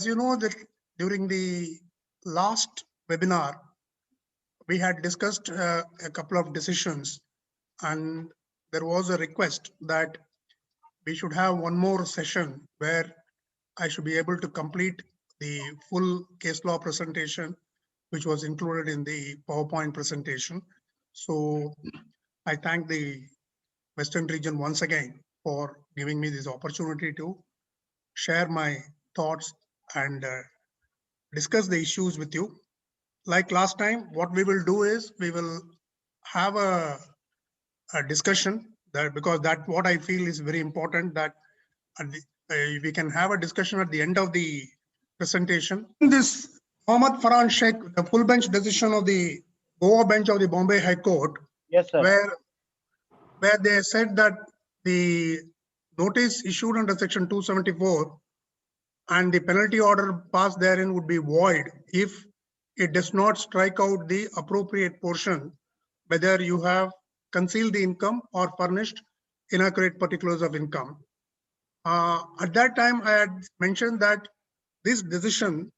As you know that during the last webinar, we had discussed a couple of decisions, and there was a request that we should have one more session where I should be able to complete the full case law presentation, which was included in the PowerPoint presentation. So I thank the Western region once again for giving me this opportunity to share my thoughts and discuss the issues with you. Like last time, what we will do is we will have a discussion that, because that what I feel is very important, that we can have a discussion at the end of the presentation. This Mohammad Farhan Sheikh, the full bench decision of the Goa bench of the Bombay High Court, yes, sir. where they said that the notice issued under section 274 and the penalty order passed therein would be void if it does not strike out the appropriate portion, whether you have concealed the income or furnished inaccurate particulars of income. At that time, I had mentioned that this decision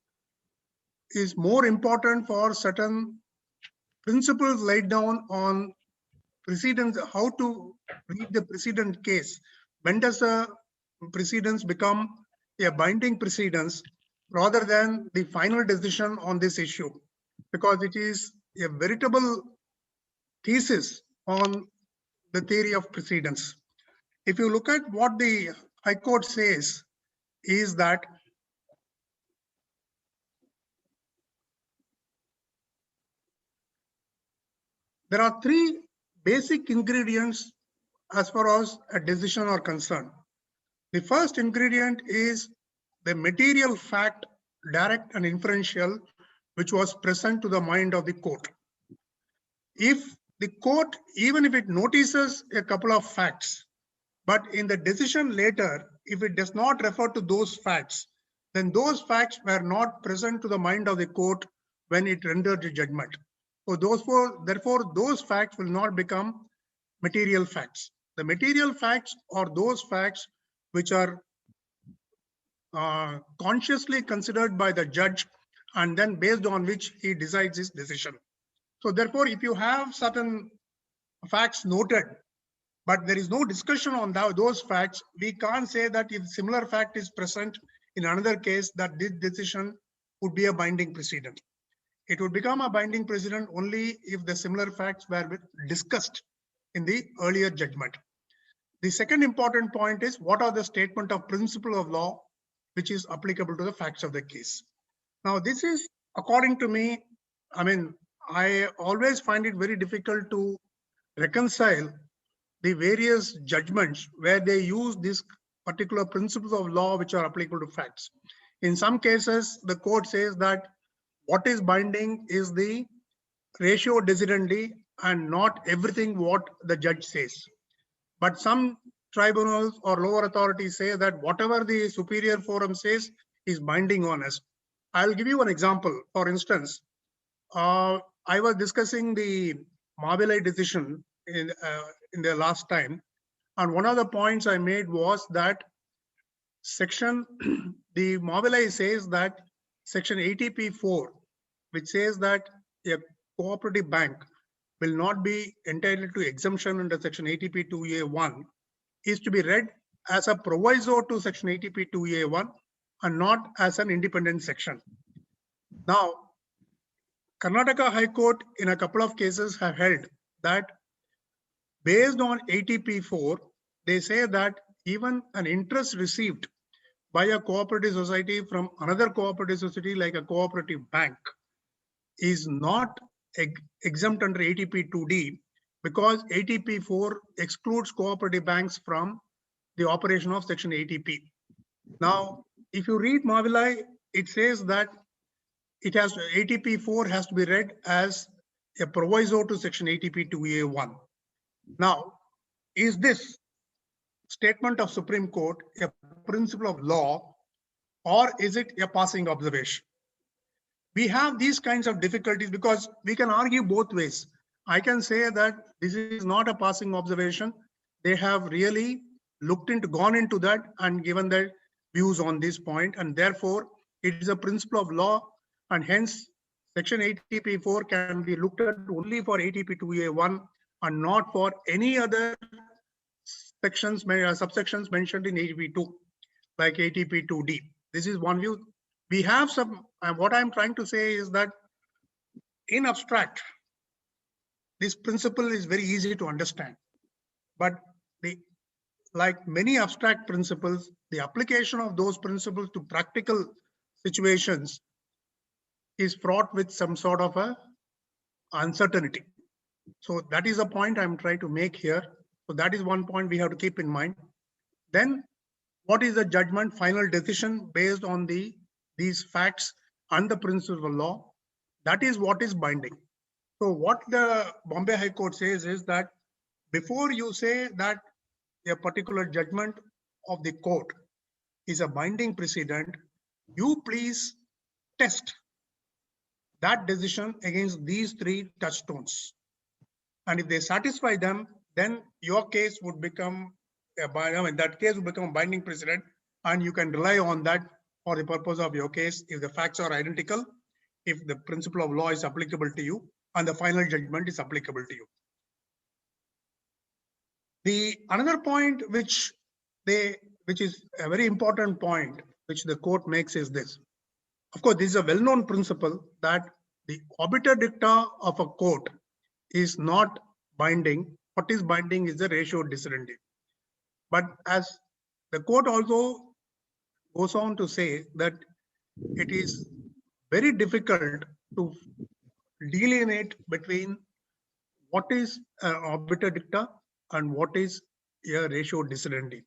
is more important for certain principles laid down on precedents, how to read the precedent case. When does a precedence become a binding precedence rather than the final decision on this issue? Because it is a veritable thesis on the theory of precedence. If you look at what the High Court says, is that there are three basic ingredients as far as a decision are concerned. The first ingredient is the material fact, direct and inferential, which was present to the mind of the court. If the court, even if it notices a couple of facts, but in the decision later, if it does not refer to those facts, then those facts were not present to the mind of the court when it rendered the judgment. So therefore, those facts will not become material facts. The material facts are those facts which are consciously considered by the judge and then based on which he decides his decision. So therefore, if you have certain facts noted, but there is no discussion on those facts, we can't say that if similar fact is present in another case, that this decision would be a binding precedent. It would become a binding precedent only if the similar facts were discussed in the earlier judgment. The second important point is what are the statement of principle of law which is applicable to the facts of the case. Now, this is, according to me, I always find it very difficult to reconcile the various judgments where they use these particular principles of law which are applicable to facts. In some cases, the court says that what is binding is the ratio decidendi and not everything what the judge says. But some tribunals or lower authorities say that whatever the superior forum says is binding on us. I'll give you an example. For instance, I was discussing the Mavilai decision in the last time, and one of the points I made was that the Mavilai says that section 80p4, which says that a cooperative bank will not be entitled to exemption under section 80p2a1, is to be read as a proviso to section 80p2a1 and not as an independent section. Now, Karnataka High Court in a couple of cases have held that based on 80p4, they say that even an interest received by a cooperative society from another cooperative society like a cooperative bank is not exempt under 80p2d because 80p4 excludes cooperative banks from the operation of section 80p. Now, if you read Mavilai, it says that 80p4 has to be read as a proviso to section 80p2a1. Now, is this statement of Supreme Court a principle of law or is it a passing observation? We have these kinds of difficulties because we can argue both ways. I can say that this is not a passing observation. They have really gone into that and given their views on this point, and therefore It is a principle of law, and hence Section 80P4 can be looked at only for ATP2A1 and not for any other sections, subsections mentioned in ATP2, like ATP2D. This is one view. We have some, and what I'm trying to say is that in abstract, this principle is very easy to understand. But like many abstract principles, the application of those principles to practical situations is fraught with some sort of a uncertainty. So that is a point I'm trying to make here. So that is one point we have to keep in mind. Then what is the judgment, final decision based on these facts and the principle of law? That is what is binding. So what the Bombay High Court says is that before you say that a particular judgment of the court is a binding precedent, you please test that decision against these three touchstones. And if they satisfy them, then your case would become that case would become a binding precedent, and you can rely on that for the purpose of your case if the facts are identical, if the principle of law is applicable to you, and the final judgment is applicable to you. The another point which is a very important point which the court makes is this. Of course, this is a well-known principle that the obiter dicta of a court is not binding. What is binding is the ratio dissemination. But as the court also goes on to say that it is very difficult to delineate between what is an obiter dicta and what is a ratio dissemination.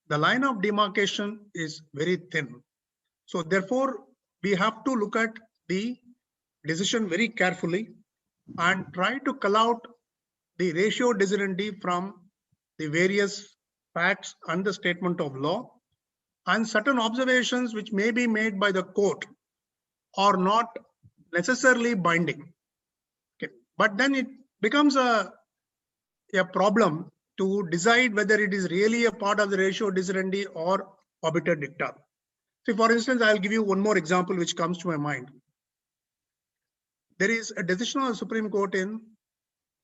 The line of demarcation is very thin. So therefore, we have to look at the decision very carefully and try to cull out the ratio dissemination from the various facts and the statement of law, and certain observations which may be made by the court are not necessarily binding. Okay. But then it becomes a problem to decide whether it is really a part of the ratio dissemination or obiter dicta. So for instance, I'll give you one more example which comes to my mind. There is a decision of the Supreme Court in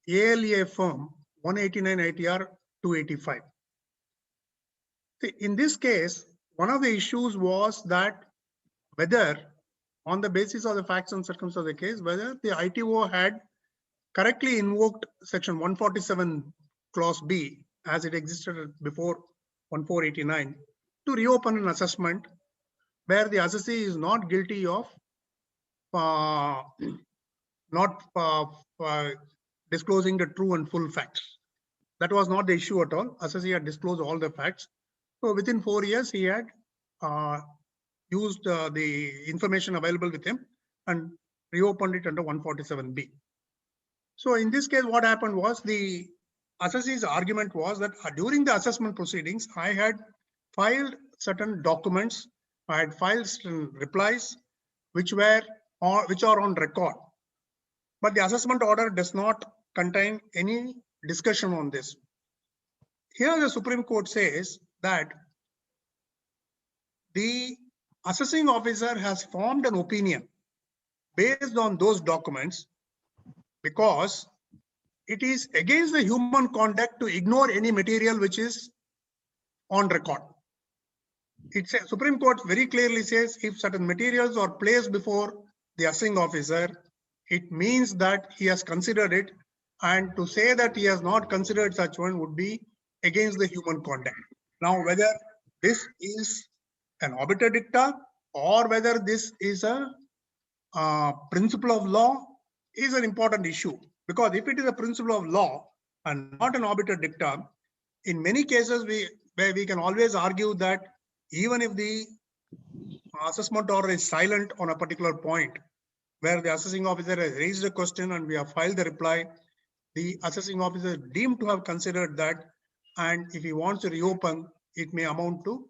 ALA firm 189 ITR 285. See, in this case, one of the issues was that whether, on the basis of the facts and circumstances of the case, whether the ITO had correctly invoked section 147 clause B as it existed before 1489 to reopen an assessment where the assessee is not guilty of disclosing the true and full facts. That was not the issue at all. Assessee had disclosed all the facts. So within 4 years, he had used the information available with him and reopened it under 147B. So in this case, what happened was the assessee's argument was that during the assessment proceedings, I had filed certain documents, I had filed certain replies which are on record. But the assessment order does not contain any discussion on this. Here the Supreme Court says that the assessing officer has formed an opinion based on those documents because it is against the human conduct to ignore any material which is on record. Supreme Court very clearly says if certain materials are placed before the assessing officer, it means that he has considered it, and to say that he has not considered such one would be against the human conduct. Now, whether this is an obiter dicta or whether this is a principle of law is an important issue, because if it is a principle of law and not an obiter dicta, in many cases where we can always argue that even if the assessment order is silent on a particular point, where the assessing officer has raised a question and we have filed the reply, the assessing officer is deemed to have considered that, and if he wants to reopen, it may amount to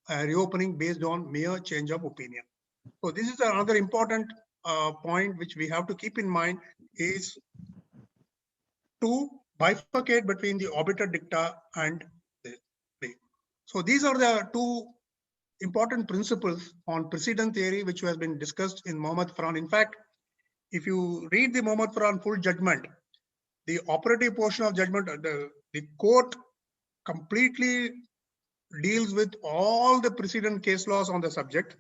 reopening based on mere change of opinion. So this is another important point which we have to keep in mind, is to bifurcate between the obiter dicta and the. So these are the two important principles on precedent theory, which has been discussed in Mohammad Farhan. In fact, if you read the Mohammad Farhan full judgment, the operative portion of judgment, the court completely deals with all the precedent case laws on the subject,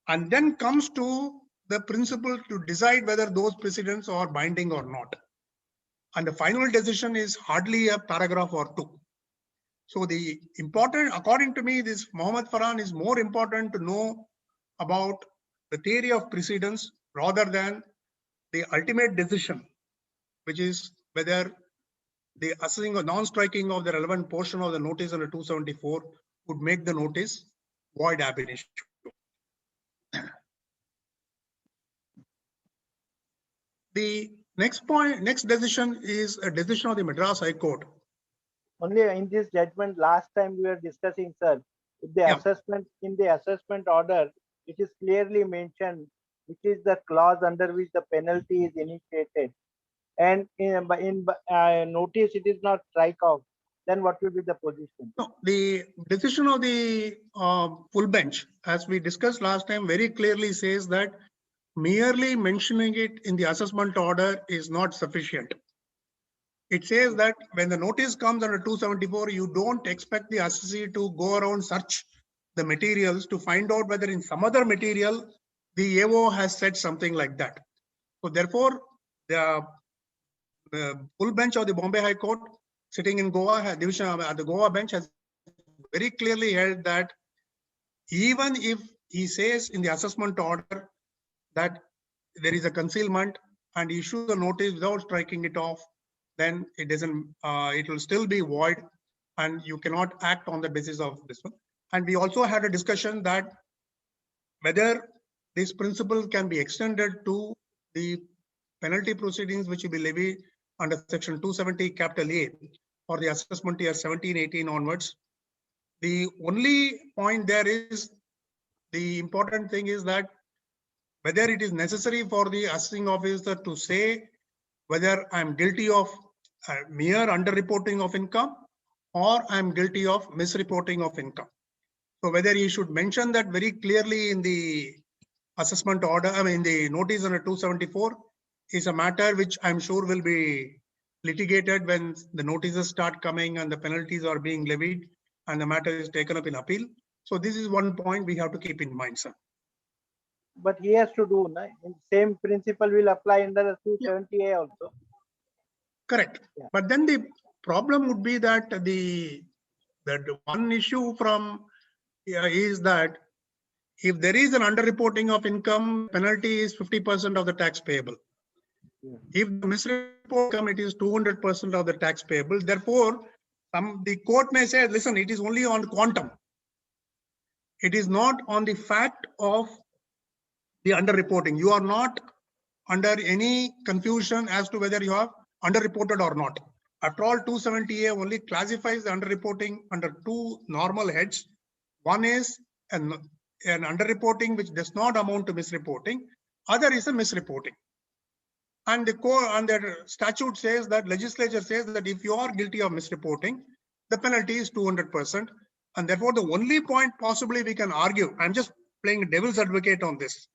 and then comes to the principle to decide whether those precedents are binding or not. And the final decision is hardly a paragraph or two. So the important, according to me, this Mohammad Farhan is more important to know about the theory of precedents rather than the ultimate decision, which is whether the assessing or non-striking of the relevant portion of the notice under 274 would make the notice void ab initio. The next decision is a decision of the Madras High Court. Only in this judgment, last time we were discussing, sir, if the assessment, in the assessment order, it is clearly mentioned which is the clause under which the penalty is initiated. And in notice it is not strike off, then what will be the position? No, the decision of the full bench, as we discussed last time, very clearly says that merely mentioning it in the assessment order is not sufficient. It says that when the notice comes under 274, you don't expect the assessee to go around search the materials to find out whether in some other material the AO has said something like that. So therefore, the full bench of the Bombay High Court sitting in Goa, division at the Goa bench, has very clearly held that even if he says in the assessment order that there is a concealment and issue the notice without striking it off, then it doesn't, it will still be void and you cannot act on the basis of this one. And we also had a discussion that whether this principle can be extended to the penalty proceedings which will be levied under section 270 capital A for the assessment year 17-18 onwards. The only point there is, the important thing is that whether it is necessary for the assessing officer to say whether I'm guilty of mere underreporting of income or I'm guilty of misreporting of income. So whether he should mention that very clearly in the assessment order, I mean the notice under 274 is a matter which I'm sure will be litigated when the notices start coming and the penalties are being levied and the matter is taken up in appeal. So this is one point we have to keep in mind, sir. But he has to do, no? Same principle will apply under 270A also. Correct. Yeah. But then the problem would be that the one issue from is that if there is an underreporting of income, penalty is 50% of the tax payable. Yeah. If the misreport income, it is 200% of the tax payable. Therefore, the court may say, listen, it is only on quantum. It is not on the fact of the underreporting. You are not under any confusion as to whether you have underreported or not. After all, 270A only classifies the underreporting under two normal heads. One is an underreporting which does not amount to misreporting. Other is a misreporting. And the statute says that, legislature says that if you are guilty of misreporting, the penalty is 200%. And therefore, the only point possibly we can argue, I'm just playing devil's advocate on this.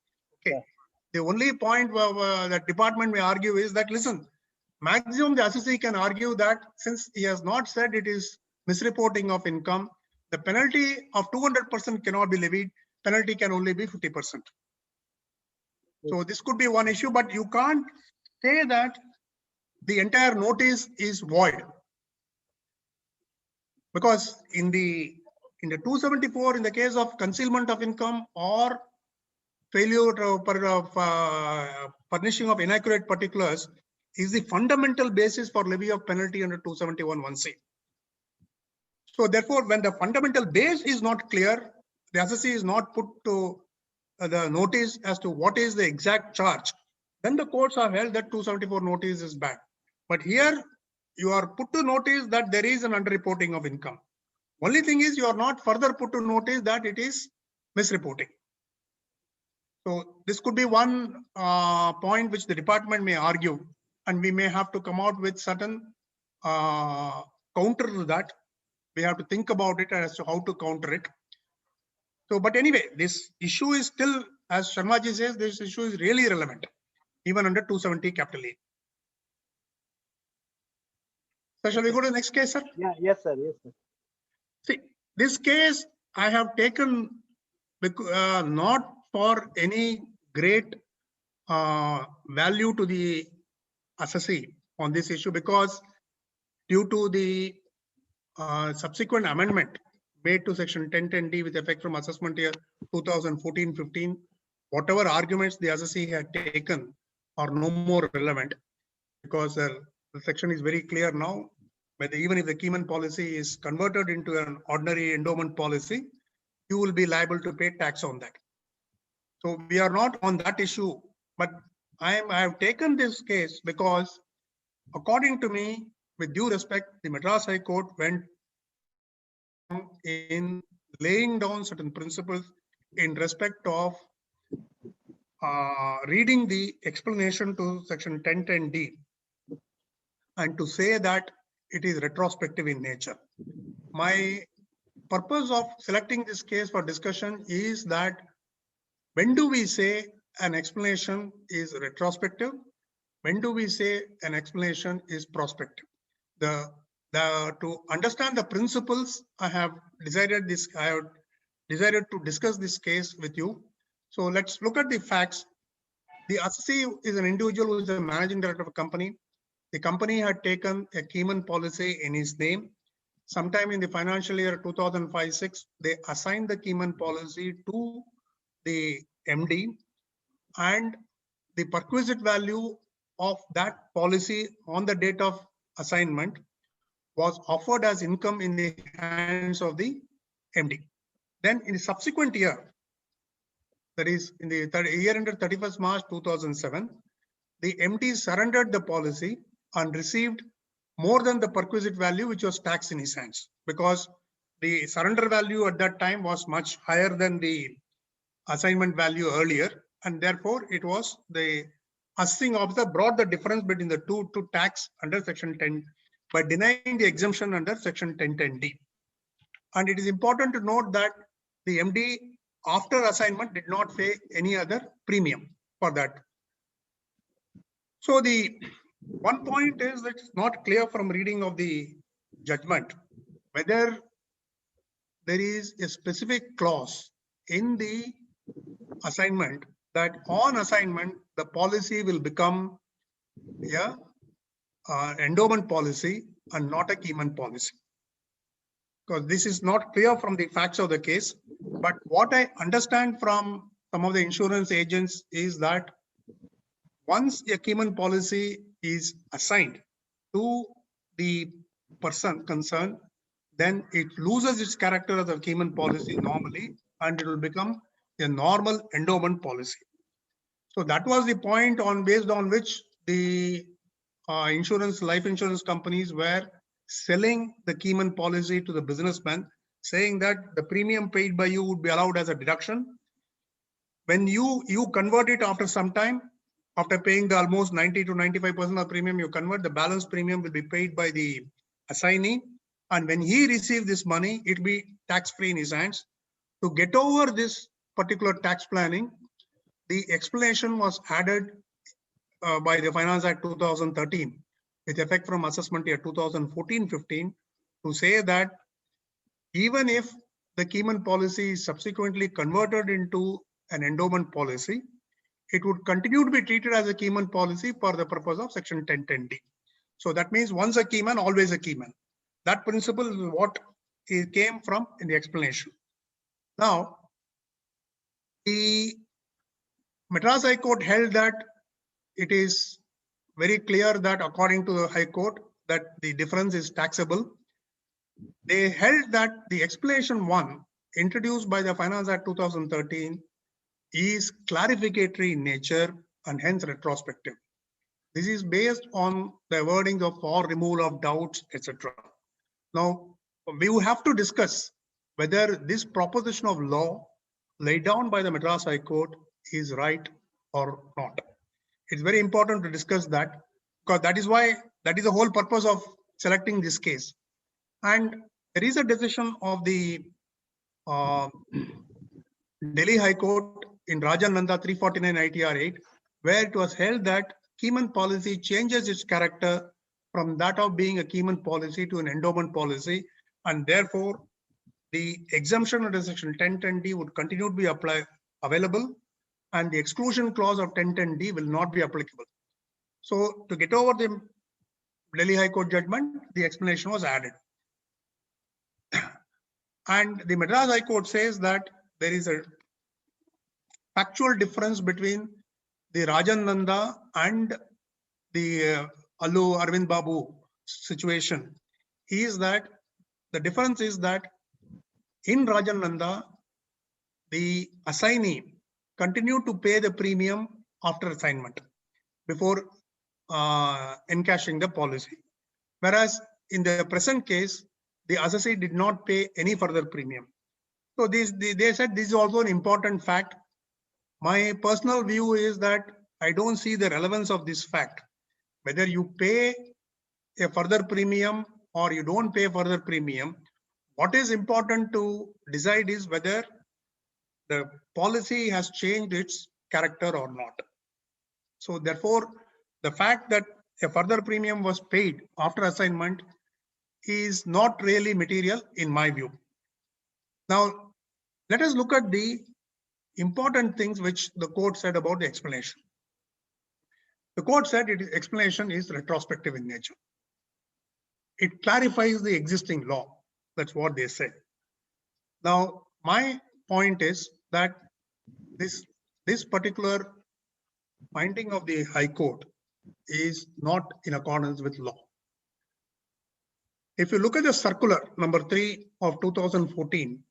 Okay. Yeah. The only point that department may argue is that, listen, maximum the assessee can argue that since he has not said it is misreporting of income, the penalty of 200% cannot be levied. Penalty can only be 50%. So this could be one issue, but you can't say that the entire notice is void. Because in the 274, in the case of concealment of income or failure of furnishing of inaccurate particulars, is the fundamental basis for levy of penalty under 271(1)(c). So therefore, when the fundamental base is not clear, the assessee is not put to the notice as to what is the exact charge, then the courts have held that 274 notice is bad. But here, you are put to notice that there is an underreporting of income. Only thing is, you are not further put to notice that it is misreporting. So this could be one point which the department may argue, and we may have to come out with certain counter to that. We have to think about it as to how to counter it. So, but anyway, this issue is still, as Sharmaji says, this issue is really relevant, even under 270 capital A. So, shall we go to the next case, sir? Yeah, yes, sir. Yes, sir. See, this case I have taken not for any great value to the assessee on this issue, because due to the subsequent amendment made to section 1010D with effect from assessment year 2014-15, whatever arguments the assessee had taken are no more relevant, because the section is very clear now. But even if the Keyman policy is converted into an ordinary endowment policy, you will be liable to pay tax on that. So we are not on that issue, but I have taken this case because, according to me, with due respect, the Madras High Court went in laying down certain principles in respect of reading the explanation to section 1010D and to say that it is retrospective in nature. My purpose of selecting this case for discussion is that when do we say an explanation is retrospective? When do we say an explanation is prospective? To understand the principles, I have decided to discuss this case with you. So let's look at the facts. The assessee is an individual who is a managing director of a company. The company had taken a Keyman policy in his name. Sometime in the financial year 2005-06, they assigned the Keyman policy to the MD, and the perquisite value of that policy on the date of assignment was offered as income in the hands of the MD. Then in the subsequent year, that is in the year ended 31st March 2007, the MD surrendered the policy and received more than the perquisite value, which was taxed in his hands, because the surrender value at that time was much higher than the assignment value earlier, and therefore it was the assessing officer brought the difference between the two to tax under section 10 by denying the exemption under section 1010D. And it is important to note that the MD after assignment did not pay any other premium for that. So the one point is that it's not clear from reading of the judgment whether there is a specific clause in the assignment that on assignment the policy will become endowment policy and not a Keyman policy, because this is not clear from the facts of the case. But what I understand from some of the insurance agents is that once a Keyman policy is assigned to the person concerned, then it loses its character as a Keyman policy normally, and it will become a normal endowment policy. So that was the point based on which the life insurance companies were selling the Keyman policy to the businessman, saying that the premium paid by you would be allowed as a deduction. When you convert it after some time, after paying the almost 90 to 95% of premium, you convert, the balance premium will be paid by the assignee. And when he receives this money, it will be tax-free in his hands. To get over this particular tax planning, the explanation was added by the Finance Act 2013 with effect from assessment year 2014-15 to say that even if the Keyman policy is subsequently converted into an endowment policy, it would continue to be treated as a Keyman policy for the purpose of section 1010D. So that means once a Keyman, always a Keyman. That principle is what it came from in the explanation. Now, the Madras High Court held that it is very clear that according to the High Court that the difference is taxable. They held that the explanation 1 introduced by the Finance Act 2013 is clarificatory in nature and hence retrospective. This is based on the wordings of for removal of doubts, etc. Now, we will have to discuss whether this proposition of law laid down by the Madras High Court is right or not. It's very important to discuss that, because that is the whole purpose of selecting this case. And there is a decision of the Delhi High Court in Rajan Nanda 349 ITR 8, where it was held that Keyman policy changes its character from that of being a Keyman policy to an endowment policy, and therefore the exemption under section 1010D would continue to be available, and the exclusion clause of 1010D will not be applicable. So to get over the Delhi High Court judgment, the explanation was added. And the Madras High Court says that there is a factual difference between the Rajan Nanda and the Allu Arvind Babu situation. Is that the difference is that in Rajan Nanda, the assignee continued to pay the premium after assignment before encashing the policy. Whereas in the present case, the assessee did not pay any further premium. So they said this is also an important fact. My personal view is that I don't see the relevance of this fact. Whether you pay a further premium or you don't pay further premium, what is important to decide is whether the policy has changed its character or not. So therefore, the fact that a further premium was paid after assignment is not really material in my view. Now, let us look at the important things which the court said about the explanation. The court said explanation is retrospective in nature. It clarifies the existing law. That's what they say. Now, my point is that this particular finding of the High Court is not in accordance with law. If you look at the circular number 3 of 2014,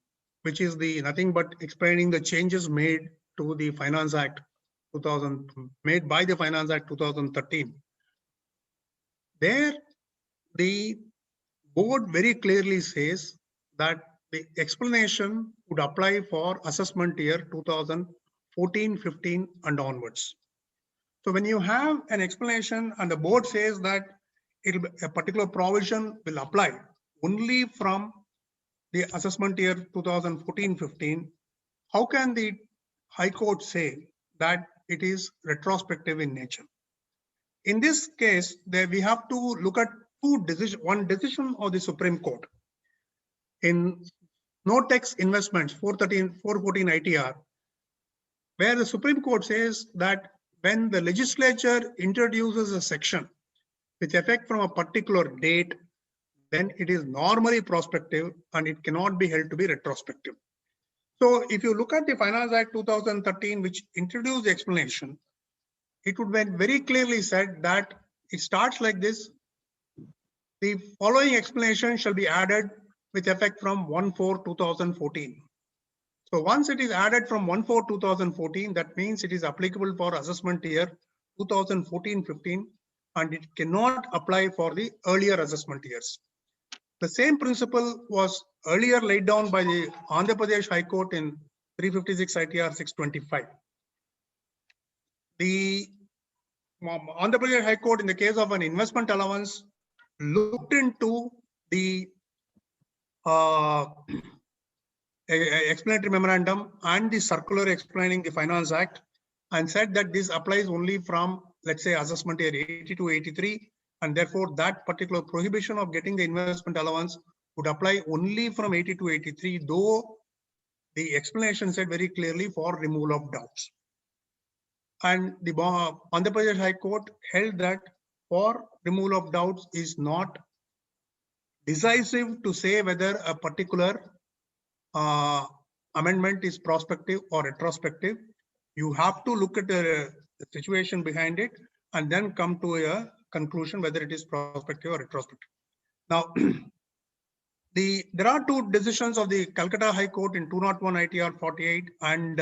which is the nothing but explaining the changes made to the Finance Act made by the Finance Act 2013, there the board very clearly says that the explanation would apply for assessment year 2014-15 and onwards. So when you have an explanation and the board says that a particular provision will apply only from the assessment year 2014-15, how can the High Court say that it is retrospective in nature? In this case, we have to look at one decision of the Supreme Court. In no-tax investments 414 ITR, where the Supreme Court says that when the legislature introduces a section with effect from a particular date, then it is normally prospective and it cannot be held to be retrospective. So if you look at the Finance Act 2013, which introduced the explanation, it would be very clearly said that it starts like this. The following explanation shall be added with effect from 1/4/2014. So once it is added from 1/4/2014, that means it is applicable for assessment year 2014-15, and it cannot apply for the earlier assessment years. The same principle was earlier laid down by the Andhra Pradesh High Court in 356 ITR 625. The Andhra Pradesh High Court, in the case of an investment allowance, looked into the explanatory memorandum and the circular explaining the Finance Act and said that this applies only from, let's say, assessment year 80-83, and therefore that particular prohibition of getting the investment allowance would apply only from 80-83, though the explanation said very clearly for removal of doubts. And the Andhra Pradesh High Court held that for removal of doubts is not decisive to say whether a particular amendment is prospective or retrospective. You have to look at the situation behind it and then come to a conclusion whether it is prospective or retrospective. Now, there are two decisions of the Calcutta High Court in 201 ITR 48 and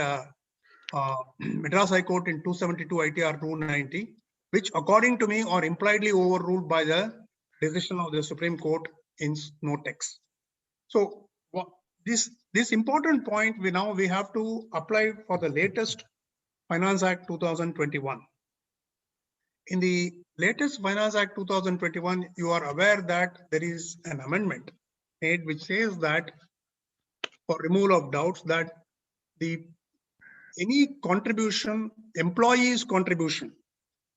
Madras High Court in 272 ITR 290, which according to me are impliedly overruled by the decision of the Supreme Court in no-tax. So this important point we have to apply for the latest Finance Act 2021. In the latest Finance Act 2021, you are aware that there is an amendment made which says that for removal of doubts that the any contribution, employee's contribution,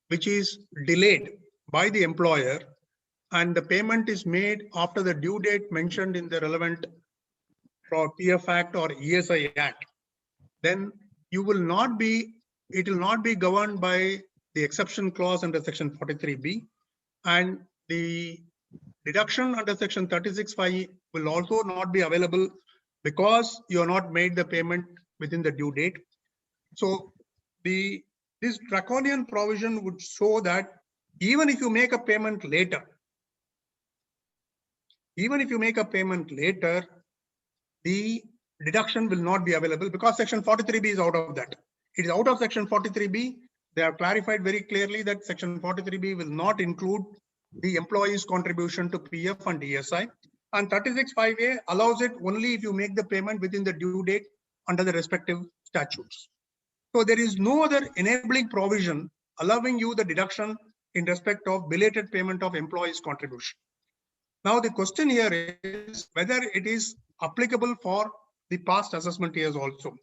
which is delayed by the employer and the payment is made after the due date mentioned in the relevant PF Act or ESI Act, then it will not be governed by the exception clause under section 43B, and the deduction under section 36(5) will also not be available because you have not made the payment within the due date. So this draconian provision would show that even if you make a payment later, the deduction will not be available because section 43B is out of that. It is out of section 43B. They have clarified very clearly that section 43B will not include the employee's contribution to PF and ESI. And 36(5)(a) allows it only if you make the payment within the due date under the respective statutes. So there is no other enabling provision allowing you the deduction in respect of belated payment of employee's contribution. Now the question here is whether it is applicable for the past assessment years also.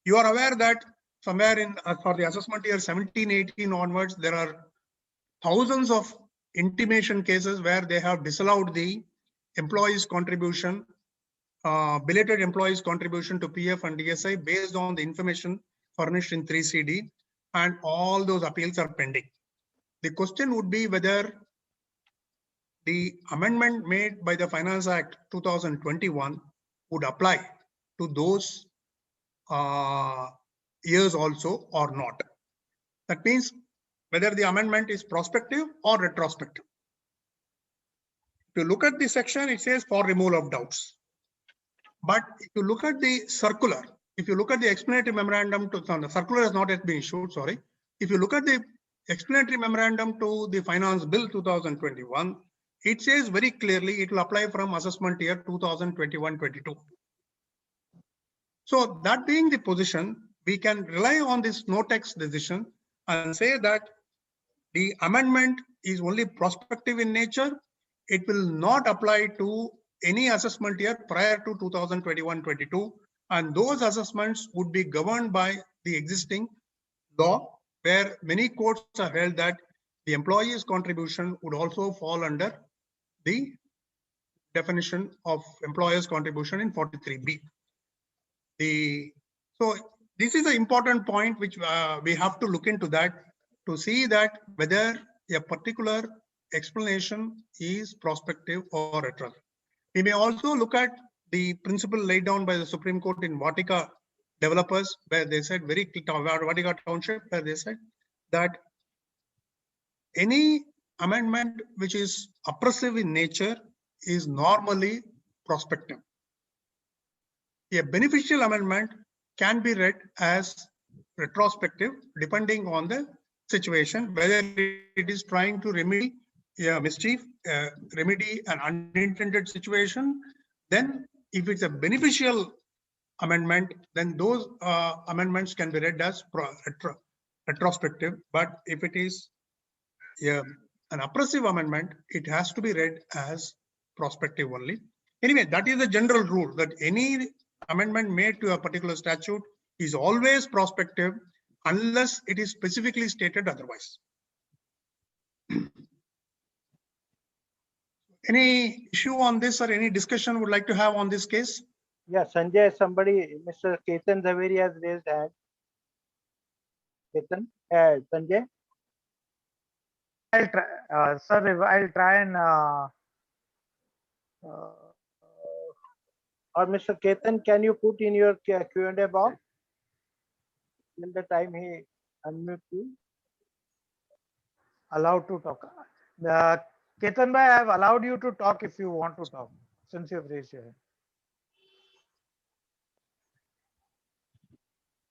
You are aware that somewhere in for the assessment year 17-18 onwards, there are thousands of intimation cases where they have disallowed the employee's contribution, belated employee's contribution to PF and DSI based on the information furnished in 3CD, and all those appeals are pending. The question would be whether the amendment made by the Finance Act 2021 would apply to those years also or not. That means whether the amendment is prospective or retrospective. If you look at the section, it says for removal of doubts. But if you look at the circular, if you look at the explanatory memorandum to the circular has not yet been issued, sorry. If you look at the explanatory memorandum to the Finance Bill 2021, it says very clearly it will apply from assessment year 2021-22. So that being the position, we can rely on this no-text decision and say that the amendment is only prospective in nature. It will not apply to any assessment year prior to 2021-22, and those assessments would be governed by the existing law, where many courts have held that the employee's contribution would also fall under the definition of employer's contribution in 43B. So this is an important point which we have to look into that to see that whether a particular explanation is prospective or retrospective. We may also look at the principle laid down by the Supreme Court in Vatika developers, where they said Vatika Township, where they said that any amendment which is oppressive in nature is normally prospective. A beneficial amendment can be read as retrospective depending on the situation, whether it is trying to remedy a mischief, remedy an unintended situation. Then if it's a beneficial amendment, then those amendments can be read as retrospective. But if it is an oppressive amendment, it has to be read as prospective only. Anyway, that is the general rule, that any amendment made to a particular statute is always prospective unless it is specifically stated otherwise. Any issue on this or any discussion would like to have on this case? Yeah, Sanjay, somebody, Mr. Ketan Zaveri has raised hand. Ketan, Sanjay? I'll try, sir, I'll try and or Mr. Ketan, can you put in your Q&A box till the time he unmute you? allowed to talk. Ketan bhai, I have allowed you to talk if you want to talk, since you have raised your hand.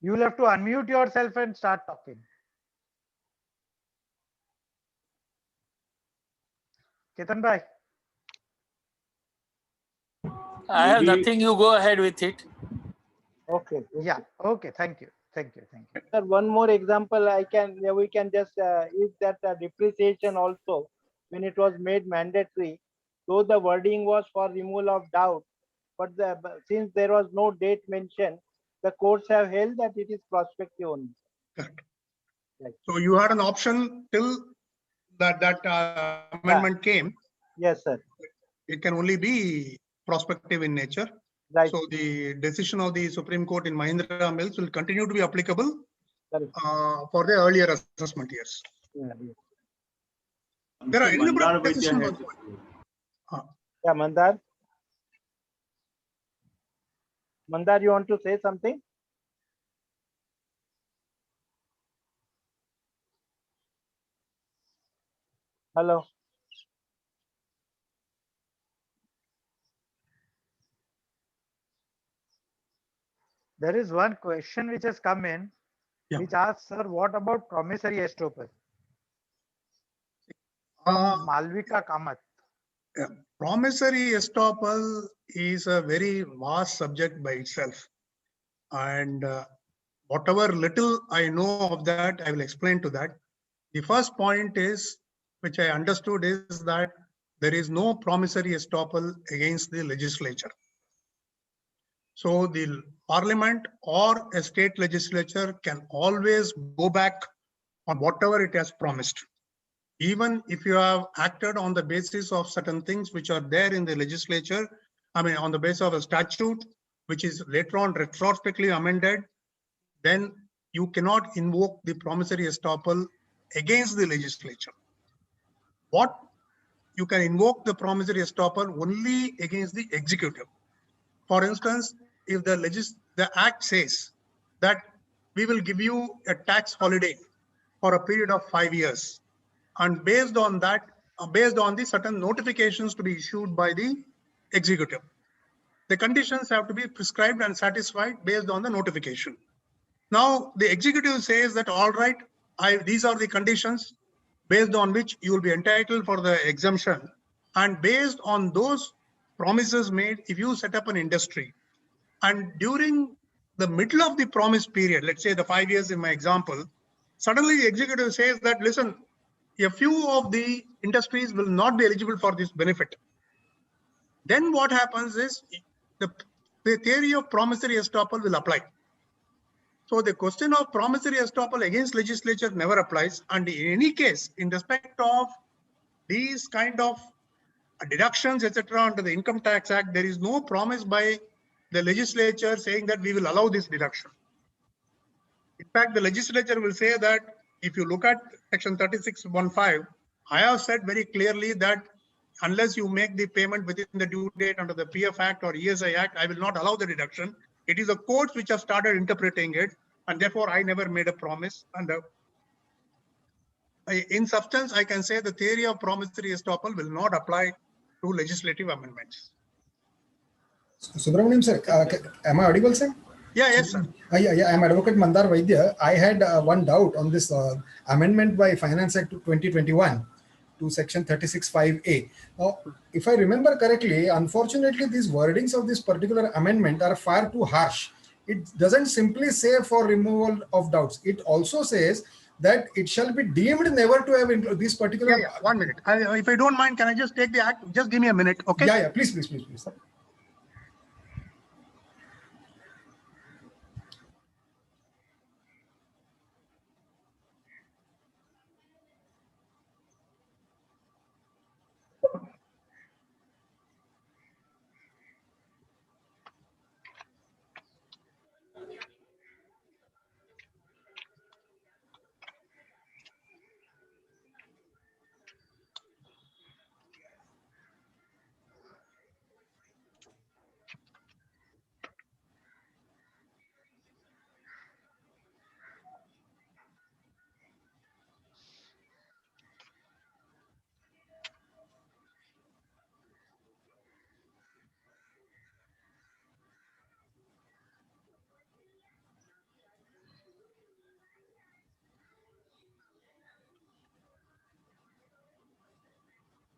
You will have to unmute yourself and start talking. Ketan bhai. I have nothing. You go ahead with it. Okay. Yeah. Okay. Thank you. Thank you. Thank you. Sir, one more example we can just use that depreciation also, when it was made mandatory, though the wording was for removal of doubt, but since there was no date mentioned, the courts have held that it is prospective only. Correct. Right. So you had an option till that amendment came. Yes, sir. It can only be prospective in nature. Right. So the decision of the Supreme Court in Mahindra Mills will continue to be applicable for the earlier assessment years. Yeah, yeah. There are innumerable decisions. Yeah, Mandar. Mandar, you want to say something? Hello. There is one question which has come in, which asks, sir, what about promissory estoppel? Malvika Kamath. Promissory estoppel is a very vast subject by itself. And whatever little I know of that, I will explain to that. The first point is, which I understood, is that there is no promissory estoppel against the legislature. So the parliament or a state legislature can always go back on whatever it has promised. Even if you have acted on the basis of certain things which are there in the legislature, I mean, on the basis of a statute, which is later on retrospectively amended, then you cannot invoke the promissory estoppel against the legislature. What you can invoke the promissory estoppel only against the executive. For instance, if the act says that we will give you a tax holiday for a period of 5 years, and based on that, based on the certain notifications to be issued by the executive, the conditions have to be prescribed and satisfied based on the notification. Now, the executive says that, all right, these are the conditions based on which you will be entitled for the exemption. And based on those promises made, if you set up an industry, and during the middle of the promise period, let's say the 5 years in my example, suddenly the executive says that, listen, a few of the industries will not be eligible for this benefit. Then what happens is the theory of promissory estoppel will apply. So the question of promissory estoppel against legislature never applies. And in any case, in respect of these kind of deductions, etc., under the Income Tax Act, there is no promise by the legislature saying that we will allow this deduction. In fact, the legislature will say that if you look at section 36(1)(5), I have said very clearly that unless you make the payment within the due date under the PF Act or ESI Act, I will not allow the deduction. It is the courts which have started interpreting it, and therefore I never made a promise. And in substance, I can say the theory of promissory estoppel will not apply to legislative amendments. Subramanian sir, am I audible, sir? Yeah, yes, sir. Yeah, I'm Advocate Mandar Vaidya. I had one doubt on this amendment by Finance Act 2021 to section 36(5)(a). Now, if I remember correctly, unfortunately, these wordings of this particular amendment are far too harsh. It doesn't simply say for removal of doubts. It also says that it shall be deemed never to have included this particular. Yeah, 1 minute. If I don't mind, can I just take the act? Just give me a minute, okay? Yeah, please.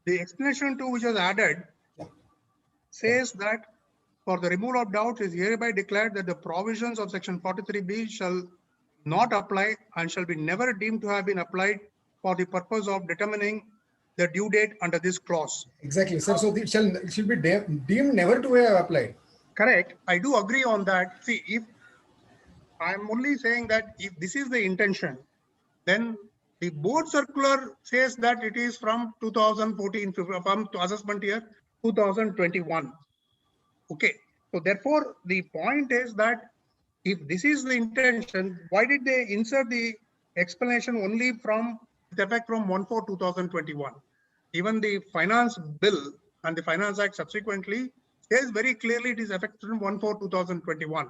The explanation to which was added says that for the removal of doubt is hereby declared that the provisions of section 43B shall not apply and shall be never deemed to have been applied for the purpose of determining the due date under this clause. Exactly, sir. So it shall be deemed never to have applied. Correct. I do agree on that. See, if I'm only saying that if this is the intention, then the board circular says that it is from 2014, from assessment year 2021. Okay. So therefore, the point is that if this is the intention, why did they insert the explanation only from with effect from 1/4/2021? Even the finance bill and the finance act subsequently says very clearly it is effective from 1/4/2021.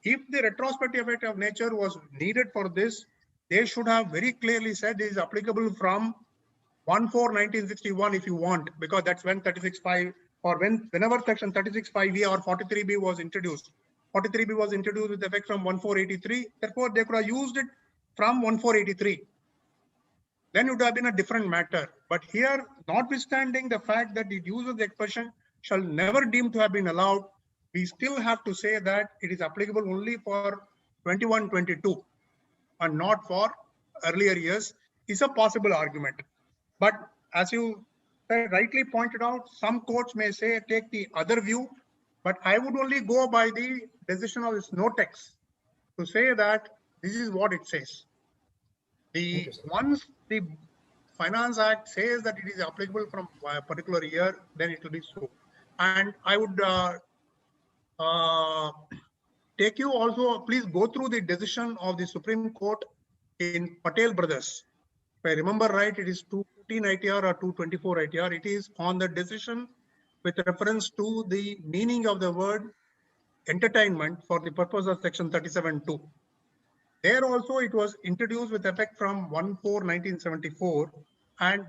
If the retrospective effect of nature was needed for this, they should have very clearly said it is applicable from 1/4/1961 if you want, because that's when 36(5) or whenever section 36(5)(a) or 43(b) was introduced. 43(b) was introduced with effect from 1/4/83. Therefore, they could have used it from 1/4/83. Then it would have been a different matter. But here, notwithstanding the fact that it uses the expression shall never deemed to have been allowed, we still have to say that it is applicable only for 21-22 and not for earlier years is a possible argument. But as you rightly pointed out, some courts may say take the other view, but I would only go by the decision of this notex to say that this is what it says. Once the Finance Act says that it is applicable from a particular year, then it will be so. And I would take you also, please go through the decision of the Supreme Court in Patel Brothers. If I remember right, it is 215 ITR or 224 ITR. It is on the decision with reference to the meaning of the word entertainment for the purpose of section 37(2). There also it was introduced with effect from 1/4/1974,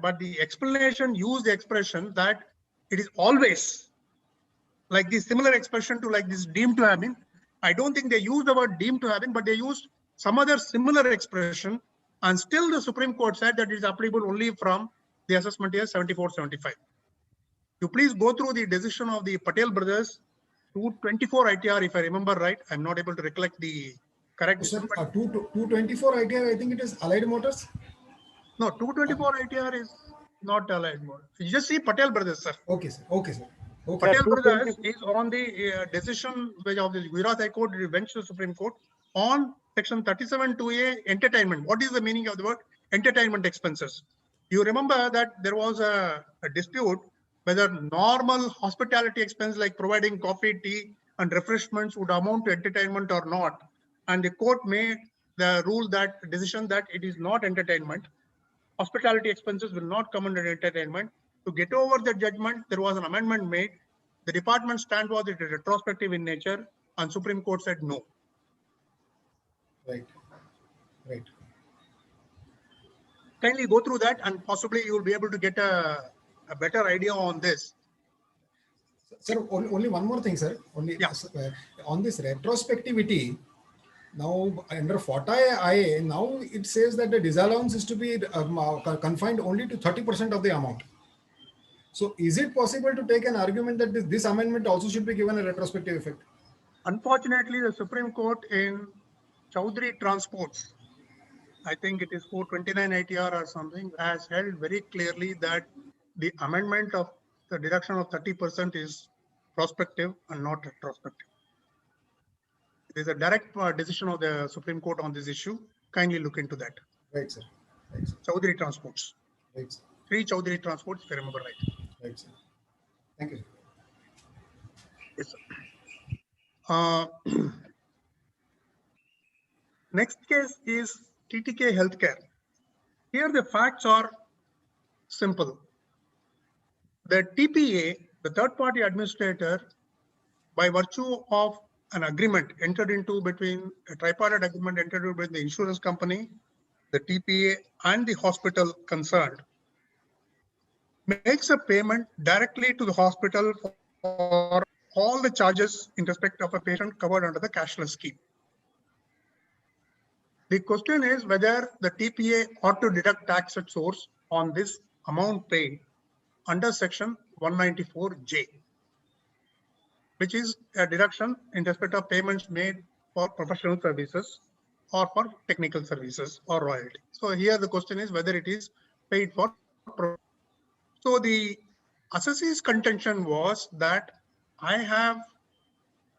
but the explanation used the expression that it is always like the similar expression to like this deemed to have been. I don't think they used the word deemed to have been, but they used some other similar expression, and still the Supreme Court said that it is applicable only from the assessment year 74-75. You please go through the decision of the Patel Brothers, 224 ITR, if I remember right. I'm not able to recollect the correct. Sir, 224 ITR, I think it is Allied Motors. No, 224 ITR is not Allied Motors. You just see Patel Brothers, sir. Okay, sir. Okay, sir. Okay. Patel Brothers is on the decision which of the Gujarat High Court went to the Supreme Court on section 37(2)(a) entertainment. What is the meaning of the word entertainment expenses? You remember that there was a dispute whether normal hospitality expense like providing coffee, tea, and refreshments would amount to entertainment or not. And the court made the rule that decision that it is not entertainment. Hospitality expenses will not come under entertainment. To get over the judgment, there was an amendment made. The department stand was it is retrospective in nature, and Supreme Court said no. Right. Right. Kindly go through that, and possibly you will be able to get a better idea on this. Sir, only one more thing, sir. Only on this retrospectivity. Now, under 40IA, now it says that the disallowance is to be confined only to 30% of the amount. So, is it possible to take an argument that this amendment also should be given a retrospective effect? Unfortunately, the Supreme Court in Chaudhary Transports, I think it is 429 ITR or something, has held very clearly that the amendment of the deduction of 30% is prospective and not retrospective. There is a direct decision of the Supreme Court on this issue. Kindly look into that. Right, sir. Right, sir. Chaudhary Transports. Right, sir. 3 Chaudhary Transports, if I remember right. Right, sir. Thank you. Yes, sir. Next case is TTK Healthcare. Here the facts are simple. The TPA, the third party administrator, by virtue of an agreement entered into between a tripartite agreement entered into between the insurance company, the TPA, and the hospital concerned, makes a payment directly to the hospital for all the charges in respect of a patient covered under the cashless scheme. The question is whether the TPA ought to deduct tax at source on this amount paid under section 194J, which is a deduction in respect of payments made for professional services or for technical services or royalty. So here the question is whether it is paid for. So the assessee's contention was that I have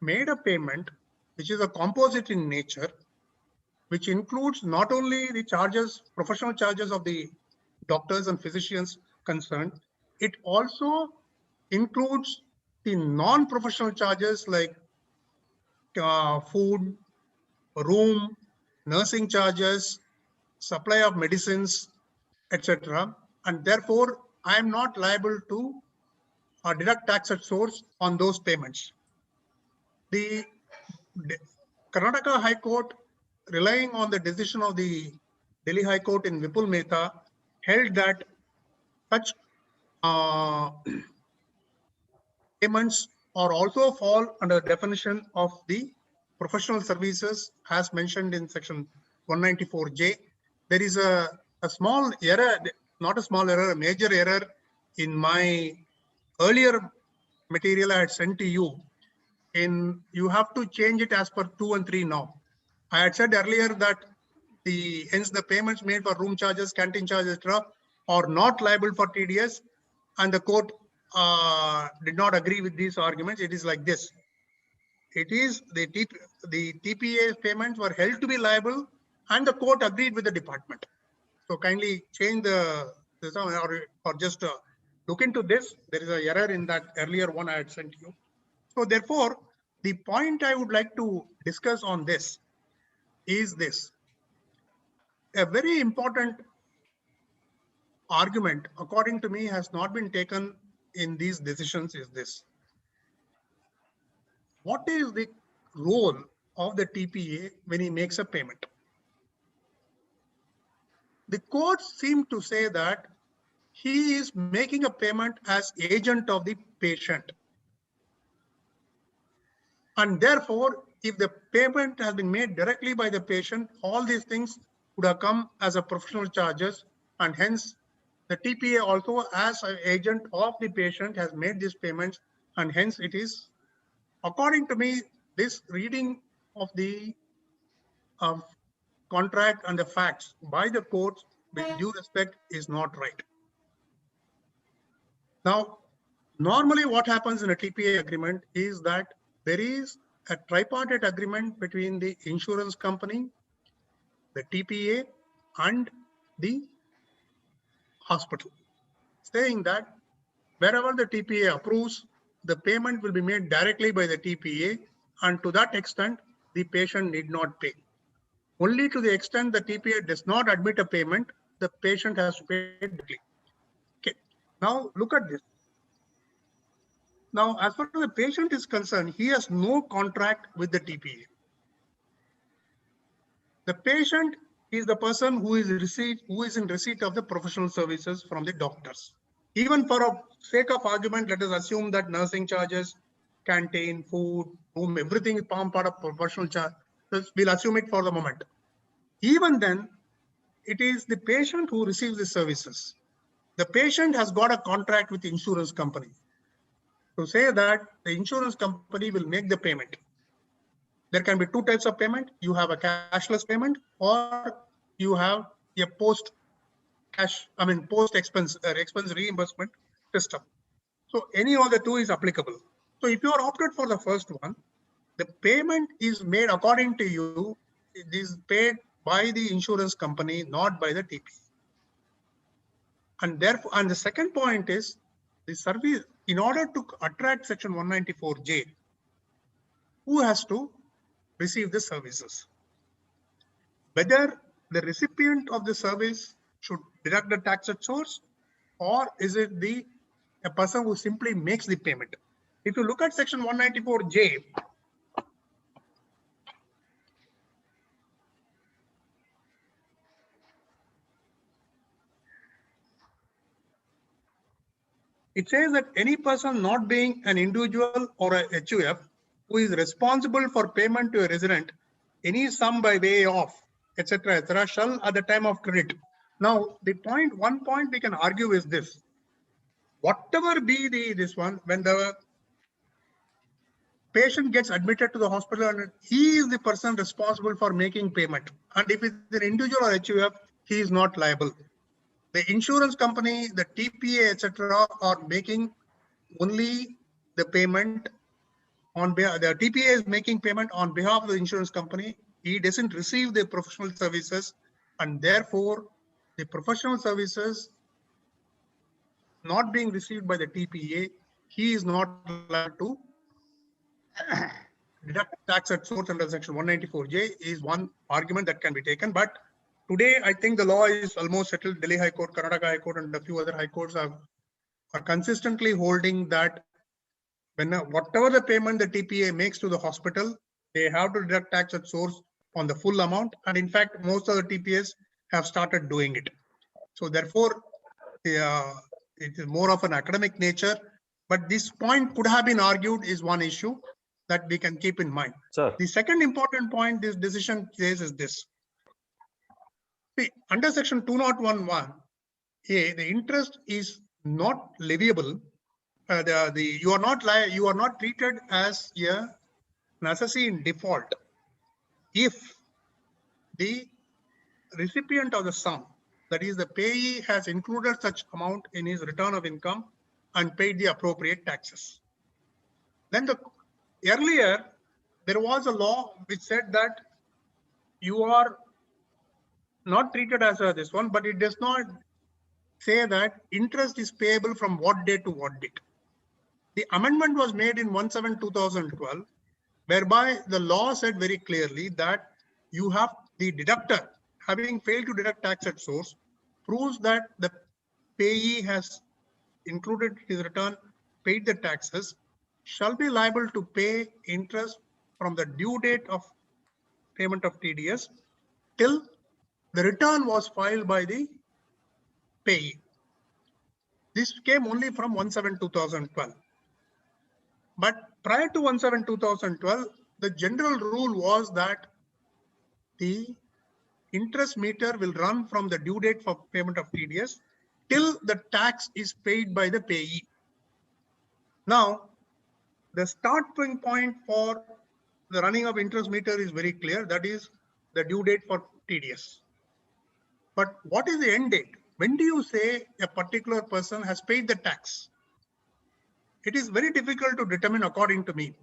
made a payment which is a composite in nature, which includes not only the charges, professional charges of the doctors and physicians concerned, it also includes the non-professional charges like food, room, nursing charges, supply of medicines, etc. And therefore, I am not liable to deduct tax at source on those payments. The Karnataka High Court, relying on the decision of the Delhi High Court in Vipul Mehta, held that such payments are also fall under definition of the professional services as mentioned in section 194J. There is a small error, not a small error, a major error in my earlier material I had sent to you. You have to change it as per 2 and 3 now. I had said earlier that hence the payments made for room charges, canteen charges, etc., are not liable for TDS, and the court did not agree with these arguments. It is like this. It is the TPA payments were held to be liable, and the court agreed with the department. So kindly change the or just look into this. There is an error in that earlier one I had sent you. So therefore, the point I would like to discuss on this is this. A very important argument, according to me, has not been taken in these decisions is this. What is the role of the TPA when he makes a payment? The courts seem to say that he is making a payment as agent of the patient. And therefore, if the payment has been made directly by the patient, all these things would have come as a professional charges, and hence the TPA also as an agent of the patient has made these payments, and hence it is, according to me, this reading of the contract and the facts by the courts with due respect is not right. Now, normally what happens in a TPA agreement is that there is a tripartite agreement between the insurance company, the TPA, and the hospital, saying that wherever the TPA approves, the payment will be made directly by the TPA, and to that extent, the patient need not pay. Only to the extent the TPA does not admit a payment, the patient has to pay directly. Okay. Now look at this. Now, as far as the patient is concerned, he has no contract with the TPA. The patient is the person who is in receipt of the professional services from the doctors. Even for a sake of argument, let us assume that nursing charges, canteen, food, room, everything is part of professional charge. We'll assume it for the moment. Even then, it is the patient who receives the services. The patient has got a contract with the insurance company to say that the insurance company will make the payment. There can be two types of payment. You have a cashless payment, or you have a post expense reimbursement system. So any of the two is applicable. So if you are opted for the first one, the payment is made according to you. It is paid by the insurance company, not by the TP. And therefore, and the second point is the service. In order to attract section 194J, who has to receive the services? Whether the recipient of the service should deduct the tax at source, or is it a person who simply makes the payment? If you look at section 194J, it says that any person not being an individual or a HUF who is responsible for payment to a resident, any sum by way of, etc., shall at the time of credit. Now, one point we can argue is this. Whatever be this one, when the patient gets admitted to the hospital, and he is the person responsible for making payment. And if it's an individual or HUF, he is not liable. The insurance company, the TPA, etc., are making only the payment on behalf. The TPA is making payment on behalf of the insurance company. he doesn't receive the professional services, and therefore the professional services not being received by the TPA, he is not allowed to deduct tax at source under section 194J is one argument that can be taken. But today, I think the law is almost settled. Delhi High Court, Karnataka High Court, and a few other high courts are consistently holding that when whatever the payment the TPA makes to the hospital, they have to deduct tax at source on the full amount. And in fact, most of the TPAs have started doing it. So therefore, it is more of an academic nature. But this point could have been argued is one issue that we can keep in mind. Sir. The second important point this decision says is this. See, under section 2011A, the interest is not leviable. You are not treated as an assessee in default if the recipient of the sum, that is the payee, has included such amount in his return of income and paid the appropriate taxes. Then earlier there was a law which said that you are not treated as this one, but it does not say that interest is payable from what date to what date. The amendment was made in 17/2012, whereby the law said very clearly that you have the deductor having failed to deduct tax at source proves that the payee has included his return, paid the taxes, shall be liable to pay interest from the due date of payment of TDS till the return was filed by the payee. This came only from 17/2012. But prior to 17/2012, the general rule was that the interest meter will run from the due date for payment of TDS till the tax is paid by the payee. Now, the starting point for the running of interest meter is very clear. That is the due date for TDS. But what is the end date? When do you say a particular person has paid the tax? It is very difficult to determine according to me.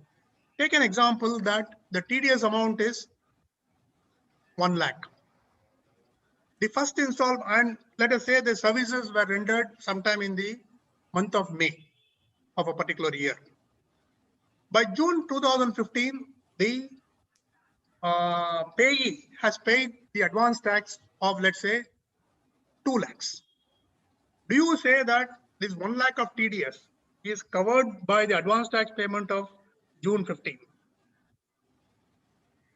Take an example that the TDS amount is 1 lakh. The first installment, and let us say the services were rendered sometime in the month of May of a particular year. By June 2015, the payee has paid the advance tax of, let's say, 2 lakhs. Do you say that this 1 lakh of TDS is covered by the advance tax payment of June 15?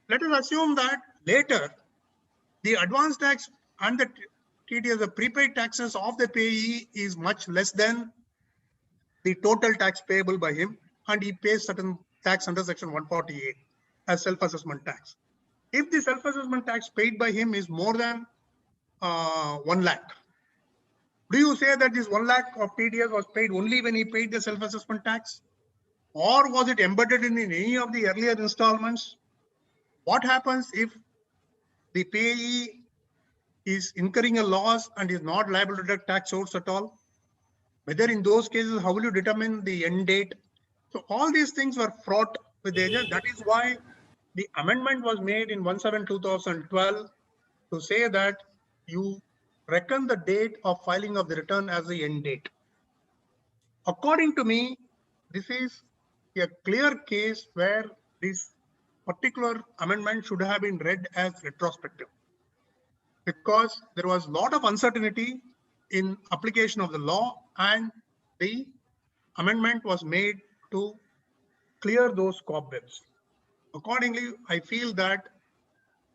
Let us assume that later the advance tax and the TDS, the prepaid taxes of the payee, is much less than the total tax payable by him, and he pays certain tax under section 148 as self-assessment tax. If the self-assessment tax paid by him is more than 1 lakh, do you say that this 1 lakh of TDS was paid only when he paid the self-assessment tax? Or was it embedded in any of the earlier installments? What happens if the payee is incurring a loss and is not liable to deduct tax source at all? Whether in those cases, how will you determine the end date? So all these things were fraught with danger. That is why the amendment was made in 17/2012 to say that you reckon the date of filing of the return as the end date. According to me, this is a clear case where this particular amendment should have been read as retrospective, because there was a lot of uncertainty in application of the law, and the amendment was made to clear those cobwebs. Accordingly, I feel that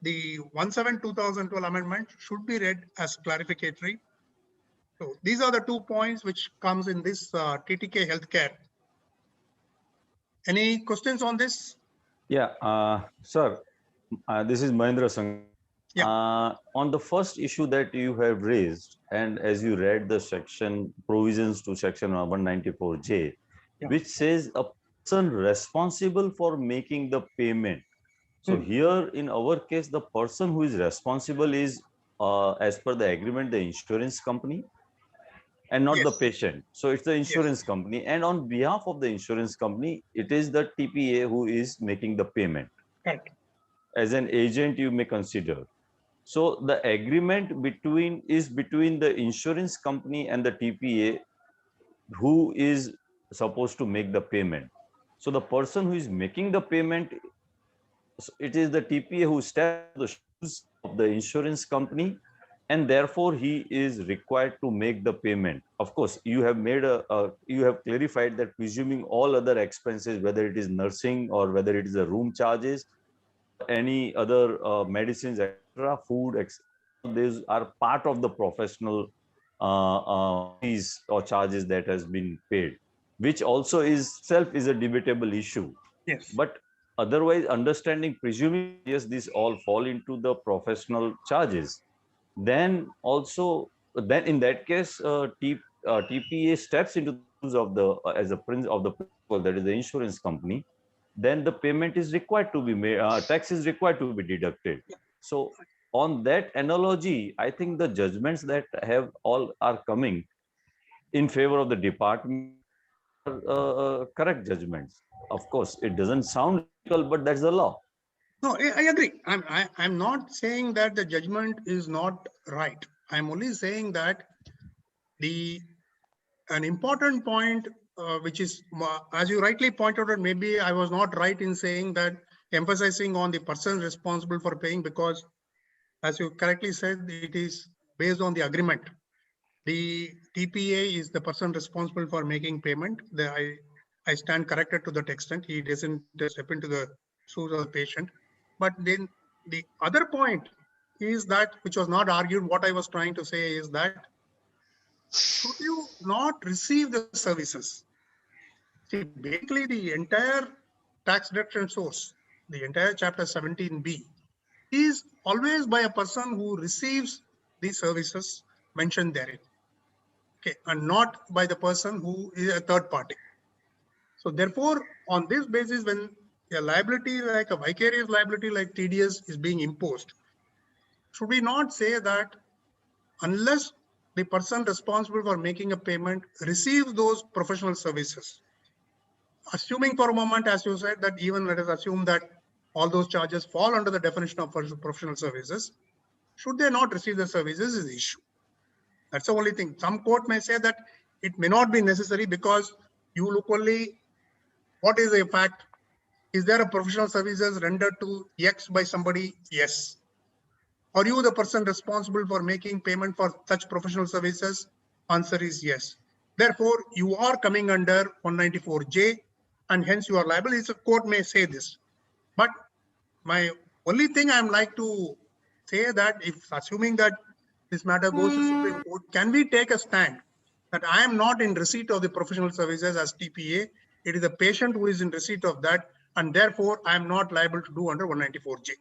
the 17/2012 amendment should be read as clarificatory. So these are the 2 points which comes in this TTK healthcare. Any questions on this? Yeah, sir, this is Mahendra Sangh. Yeah. On the first issue that you have raised, and as you read the section provisions to section 194J, Yeah. which says a person responsible for making the payment. So here in our case, the person who is responsible is, as per the agreement, the insurance company and not the Yes. patient. So it's the insurance company, and on behalf of the insurance company, it is the TPA who is making the payment. Correct. as an agent you may consider. So the agreement between the insurance company and the TPA who is supposed to make the payment. So the person who is making the payment, it is the TPA who steps the shoes of the insurance company, and therefore he is required to make the payment. Of course, you have made you have clarified that presuming all other expenses, whether it is nursing or whether it is the room charges, any other medicines, etc., food, etc., these are part of the professional fees or charges that has been paid, which also is a debatable issue. Yes. But otherwise, understanding, presuming yes, these all fall into the professional charges, then also then in that case, TPA steps into the shoes of the as a of the principal, that is the insurance company. Then the payment is required to be made, tax is required to be deducted. So on that analogy, I think the judgments that have all are coming in favor of the department are correct judgments. Of course, it doesn't sound legal, but that's the law. No, I agree. I'm not saying that the judgment is not right. I'm only saying that an important point, which is, as you rightly pointed out, maybe I was not right in saying that, emphasizing on the person responsible for paying, because as you correctly said, it is based on the agreement. The TPA is the person responsible for making payment. I stand corrected to that extent. He doesn't step into the shoes of the patient. But then the other point is that, which was not argued, what I was trying to say is that, should you not receive the services? See, basically the entire tax deduction source, the entire chapter 17B, is always by a person who receives the services mentioned therein. Okay, and not by the person who is a third party. So therefore, on this basis, when a liability like a vicarious liability like TDS is being imposed, should we not say that unless the person responsible for making a payment receives those professional services, assuming for a moment, as you said, that even let us assume that all those charges fall under the definition of professional services, should they not receive the services is the issue. That's the only thing. Some court may say that it may not be necessary because you look only what is the fact. Is there a professional services rendered to X by somebody? Yes. Are you the person responsible for making payment for such professional services? Answer is yes. Therefore, you are coming under 194J and hence you are liable. The court may say this. But my only thing I'm like to say that, if assuming that this matter goes to Supreme Court, can we take a stand that I am not in receipt of the professional services as TPA? It is the patient who is in receipt of that, and therefore I am not liable to do under 194J.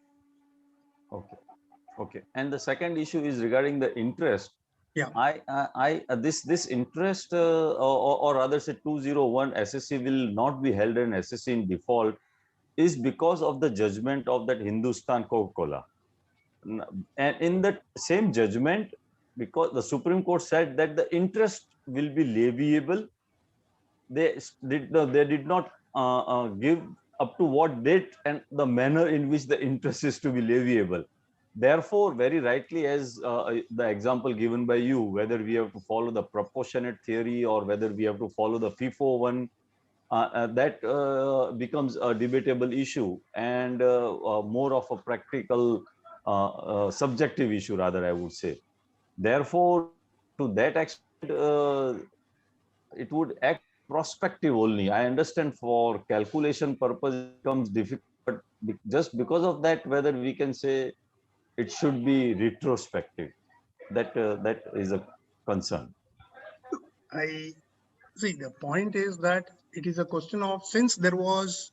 Okay. Okay. And the second issue is regarding the interest. Yeah. This interest, or rather say 201 SSC will not be held in SSC in default, is because of the judgment of that Hindustan Coca-Cola. And in that same judgment, because the Supreme Court said that the interest will be leviable, they did not give up to what date and the manner in which the interest is to be leviable. Therefore, very rightly, as the example given by you, whether we have to follow the proportionate theory or whether we have to follow the FIFO one, that becomes a debatable issue and more of a practical subjective issue, rather, I would say. Therefore, to that extent, it would act prospective only. I understand for calculation purpose it becomes difficult, but just because of that, whether we can say it should be retrospective, that is a concern. I see, the point is that it is a question of, since there was,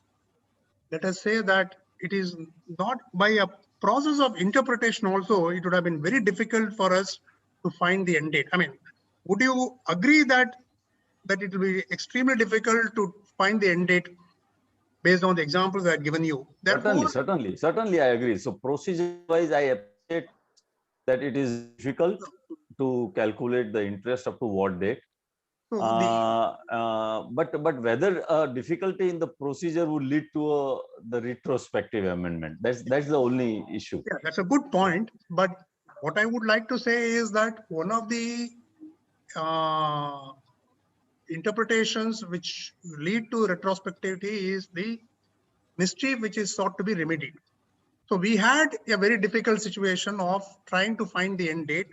let us say that it is not by a process of interpretation also, it would have been very difficult for us to find the end date. I mean, would you agree that it will be extremely difficult to find the end date based on the examples I had given you? Therefore, certainly, I agree. So procedure-wise, I appreciate that it is difficult to calculate the interest up to what date. So but whether difficulty in the procedure would lead to the retrospective amendment, that's the only issue. yeah, that's a good point. But what I would like to say is that one of the interpretations which lead to retrospectivity is the mischief which is sought to be remedied. So we had a very difficult situation of trying to find the end date,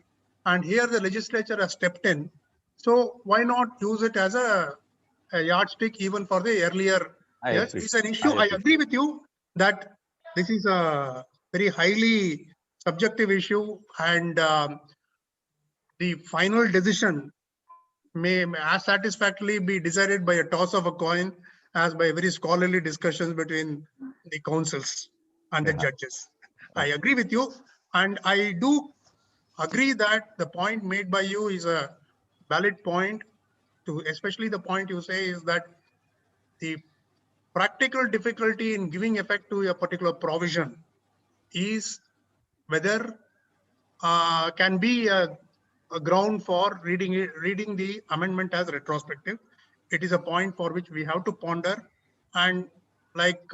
and here the legislature has stepped in. So why not use it as a yardstick even for the earlier years? It's an issue. I agree with you that this is a very highly subjective issue, and the final decision may as satisfactorily be decided by a toss of a coin as by very scholarly discussions between the councils and the judges. I agree with you, and I do agree that the point made by you is a valid point, to especially the point you say is that the practical difficulty in giving effect to a particular provision is whether can be a ground for reading the amendment as retrospective. It is a point for which we have to ponder, and like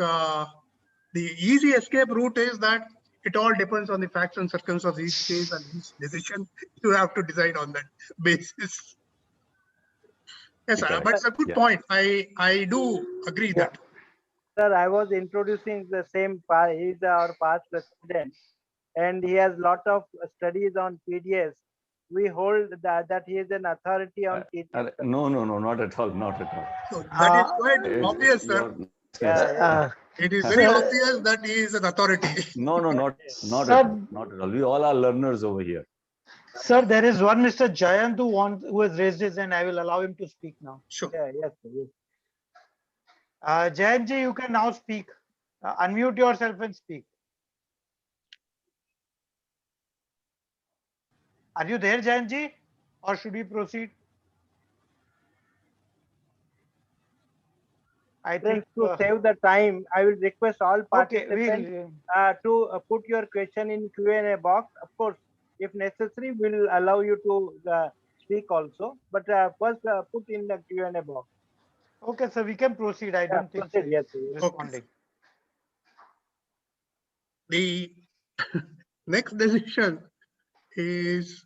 the easy escape route is that it all depends on the facts and circumstances of each case and each decision. You have to decide on that basis. Yes, but it's a good point. I do agree that. Sir, I was introducing the same. He is our past president, and he has lot of studies on TDS. We hold that he is an authority on TDS. No, not at all, not at all. So that is quite obvious, sir. It is very obvious that he is an authority. No, not at all. We all are learners over here. Sir, there is one Mr. Jayant who has raised his hand. I will allow him to speak now. Sure. Yeah, yes, yes. Jayant ji, you can now speak. Unmute yourself and speak. Are you there, Jayant ji? Or should we proceed? I think to save the time, I will request all participants to put your question in Q&A box. Of course, if necessary, we'll allow you to speak also. But first, put in the Q&A box. Okay, so we can proceed. I don't think so. Yes, responding. Okay. The next decision is,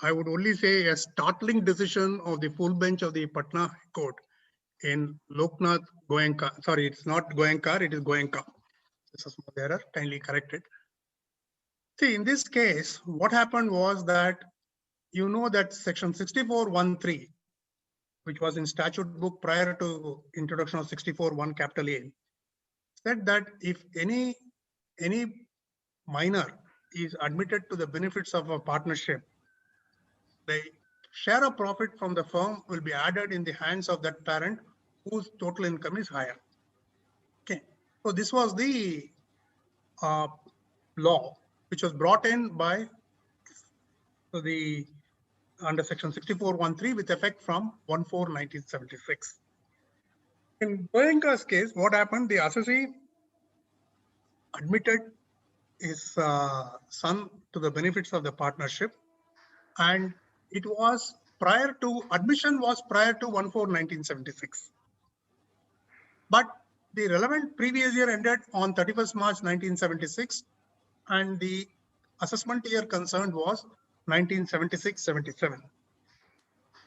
I would only say, a startling decision of the full bench of the Patna High Court in Loknath Goenka. Sorry, it's not Goenka, it is Goenka. This is a small error, kindly corrected. See, in this case, what happened was that, you know, that section 64(1)(3), which was in statute book prior to introduction of 64(1) capital A, said that if any minor is admitted to the benefits of a partnership, the share of profit from the firm will be added in the hands of that parent whose total income is higher. Okay, so this was the law which was brought in by the under section 64(1)(3) with effect from 1/4/1976. In Goenka's case, what happened? The assessee admitted his son to the benefits of the partnership, and it was prior to admission was prior to 1/4/1976. But the relevant previous year ended on 31st March 1976, and the assessment year concerned was 1976-77.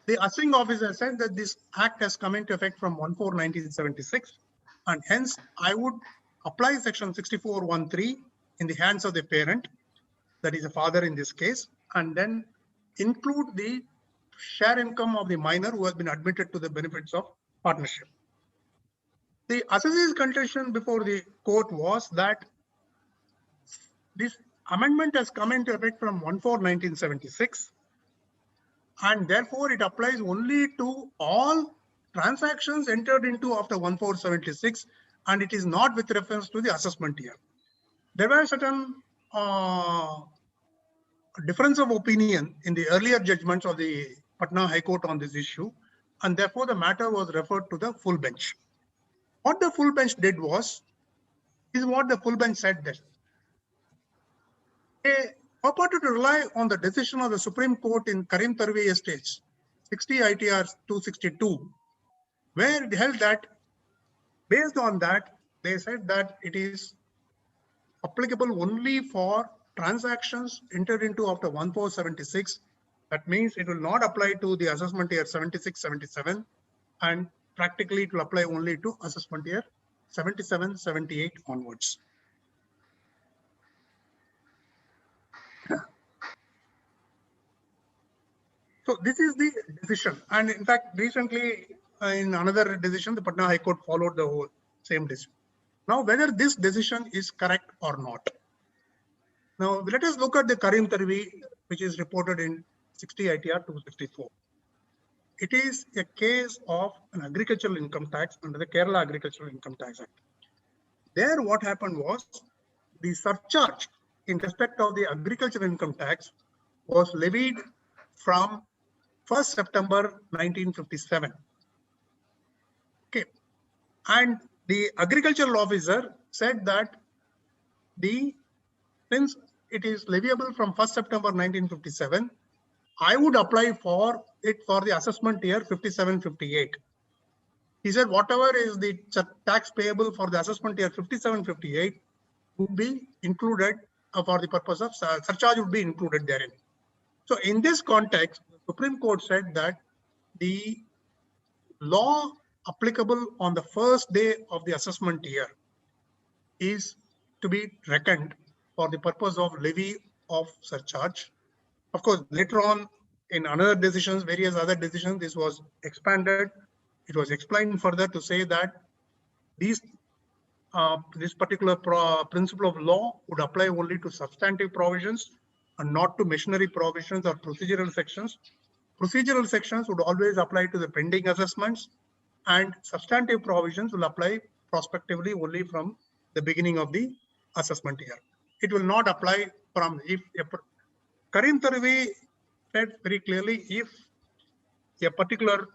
The assessing officer said that this act has come into effect from 1/4/1976, and hence I would apply section 64(1)(3) in the hands of the parent, that is a father in this case, and then include the share income of the minor who has been admitted to the benefits of partnership. The assessee's contention before the court was that this amendment has come into effect from 1/4/1976, and therefore it applies only to all transactions entered into after 1/4/76, and it is not with reference to the assessment year. There were certain difference of opinion in the earlier judgments of the Patna High Court on this issue, and therefore the matter was referred to the full bench. What the full bench did was, is what the full bench said that they purported to rely on the decision of the Supreme Court in Karim Tarvi Estates, 60 ITR 262, where it held that based on that, they said that it is applicable only for transactions entered into after 1476. That means it will not apply to the assessment year 76, 77, and practically it will apply only to assessment year 77, 78 onwards. So this is the decision. And in fact, recently in another decision, the Patna High Court followed the whole same decision. Now, whether this decision is correct or not. Now, let us look at the Karim Tarvi, which is reported in 60 ITR 264. It is a case of an agricultural income tax under the Kerala Agricultural Income Tax Act. There, what happened was the surcharge in respect of the agricultural income tax was levied from 1st September 1957. Okay, and the agricultural officer said that since it is leviable from 1st September 1957, I would apply for it for the assessment year 57-58. He said whatever is the tax payable for the assessment year 57-58 would be included for the purpose of surcharge would be included therein. So in this context, the Supreme Court said that the law applicable on the first day of the assessment year is to be reckoned for the purpose of levy of surcharge. Of course, later on in another decisions, various other decisions, this was expanded. It was explained further to say that this particular principle of law would apply only to substantive provisions and not to machinery provisions or procedural sections. Procedural sections would always apply to the pending assessments, and substantive provisions will apply prospectively only from the beginning of the assessment year. It will not apply from if Karim Tarvi said very clearly, if a particular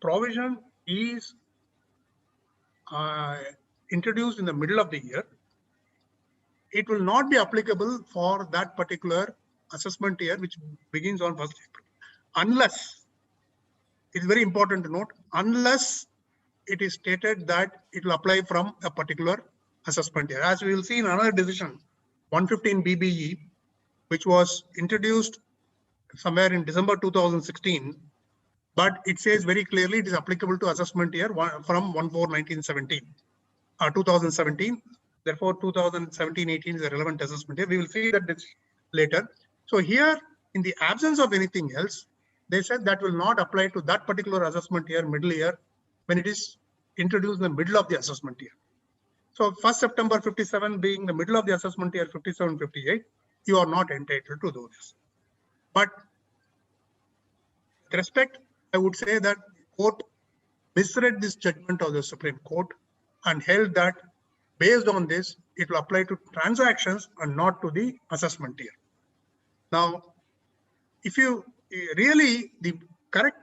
provision is introduced in the middle of the year, it will not be applicable for that particular assessment year, which begins on 1st April, unless, it's very important to note, unless it is stated that it will apply from a particular assessment year. As we will see in another decision, 115 BBE, which was introduced somewhere in December 2016, but it says very clearly it is applicable to assessment year from 2017. Therefore, 2017-18 is a relevant assessment year. We will see that later. So here, in the absence of anything else, they said that will not apply to that particular assessment year, middle year, when it is introduced in the middle of the assessment year. So 1st September 57 being the middle of the assessment year 57-58, you are not entitled to do this. But with respect, I would say that the court misread this judgment of the Supreme Court and held that based on this, it will apply to transactions and not to the assessment year. Now, if you really, the correct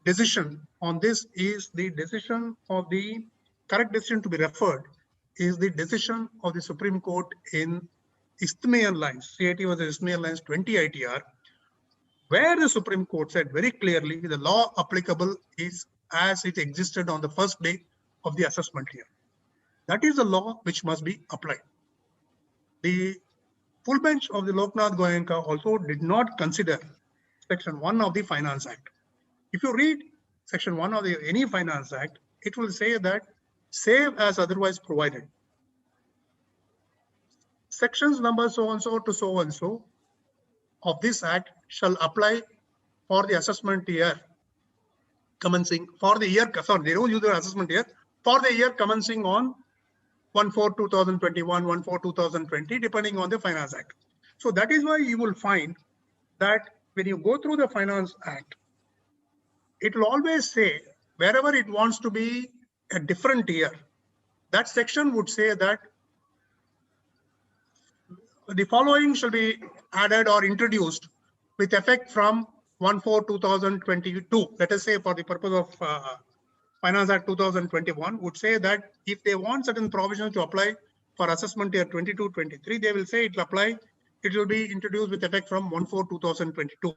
decision on this is the decision of the correct decision to be referred is the decision of the Supreme Court in Isthmian Lines, CIT was the Isthmian Lines 20 ITR, where the Supreme Court said very clearly the law applicable is as it existed on the first day of the assessment year. That is the law which must be applied. The full bench of the Loknath Goenka also did not consider Section 1 of the Finance Act. If you read Section 1 of any Finance Act, it will say that save as otherwise provided. Sections number so and so to so and so of this act shall apply for the assessment year commencing for the year, sorry, they don't use the assessment year, for the year commencing on 1/4/2021, 1/4/2020, depending on the Finance Act. So that is why you will find that when you go through the Finance Act, it will always say wherever it wants to be a different year, that section would say that the following shall be added or introduced with effect from 1/4/2022. Let us say for the purpose of Finance Act 2021 would say that if they want certain provisions to apply for assessment year 22-23, they will say it will apply, it will be introduced with effect from 1/4/2022.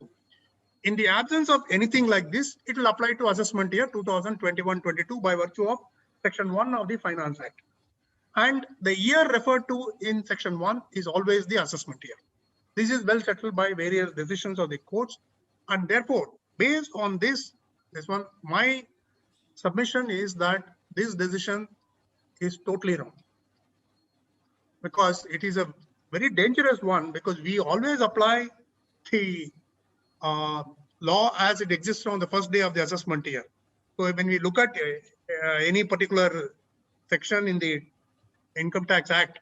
In the absence of anything like this, it will apply to assessment year 2021-22 by virtue of section 1 of the Finance Act. And the year referred to in section 1 is always the assessment year. This is well settled by various decisions of the courts. And therefore, based on this one, my submission is that this decision is totally wrong. Because it is a very dangerous one, because we always apply the law as it exists on the first day of the assessment year. So when we look at any particular section in the Income Tax Act,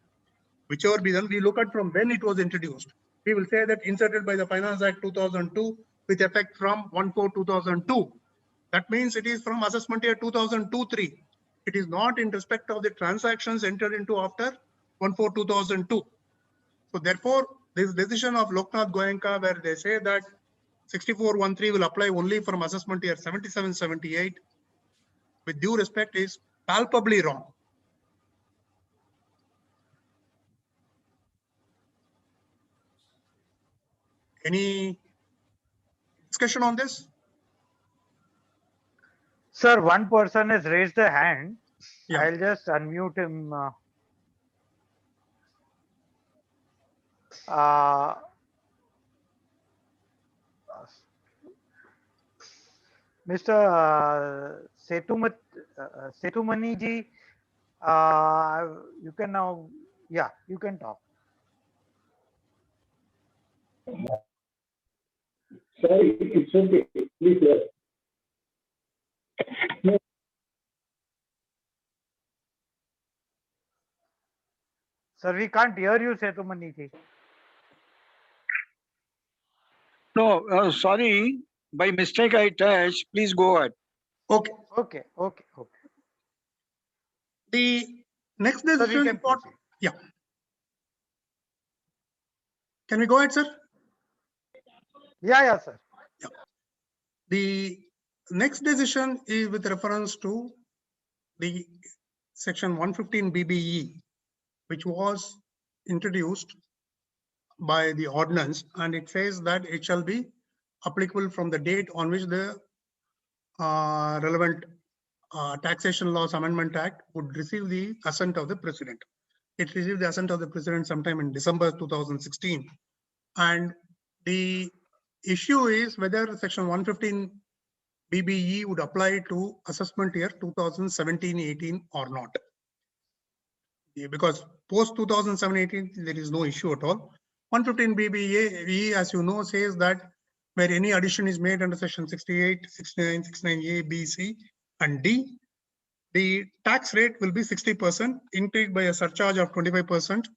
whichever be done, we look at from when it was introduced. We will say that inserted by the Finance Act 2002 with effect from 1/4/2002. That means it is from assessment year 2002-3. It is not in respect of the transactions entered into after 1/4/2002. So therefore, this decision of Loknath Goenka, where they say that 6413 will apply only from assessment year 77-78, with due respect, is palpably wrong. Any discussion on this? Sir, one person has raised a hand. Yeah. I'll just unmute him. Mr. Setumani ji, you can now, yeah, you can talk. Sorry, it's okay. Please. Sir, we can't hear you, Setumani ji. No, sorry, by mistake I touched. Please go ahead. Okay. Okay. The next decision. Yeah. Can we go ahead, sir? Yeah, sir. Yeah. The next decision is with reference to the section 115 BBE, which was introduced by the ordinance, and it says that it shall be applicable from the date on which the relevant Taxation Laws Amendment Act would receive the assent of the President. It received the assent of the President sometime in December 2016. And the issue is whether section 115 BBE would apply to assessment year 2017-18 or not. Because post 2017-18, there is no issue at all. 115 BBE, as you know, says that where any addition is made under section 68, 69, 69A, B, C, and D, the tax rate will be 60%, increased by a surcharge of 25%,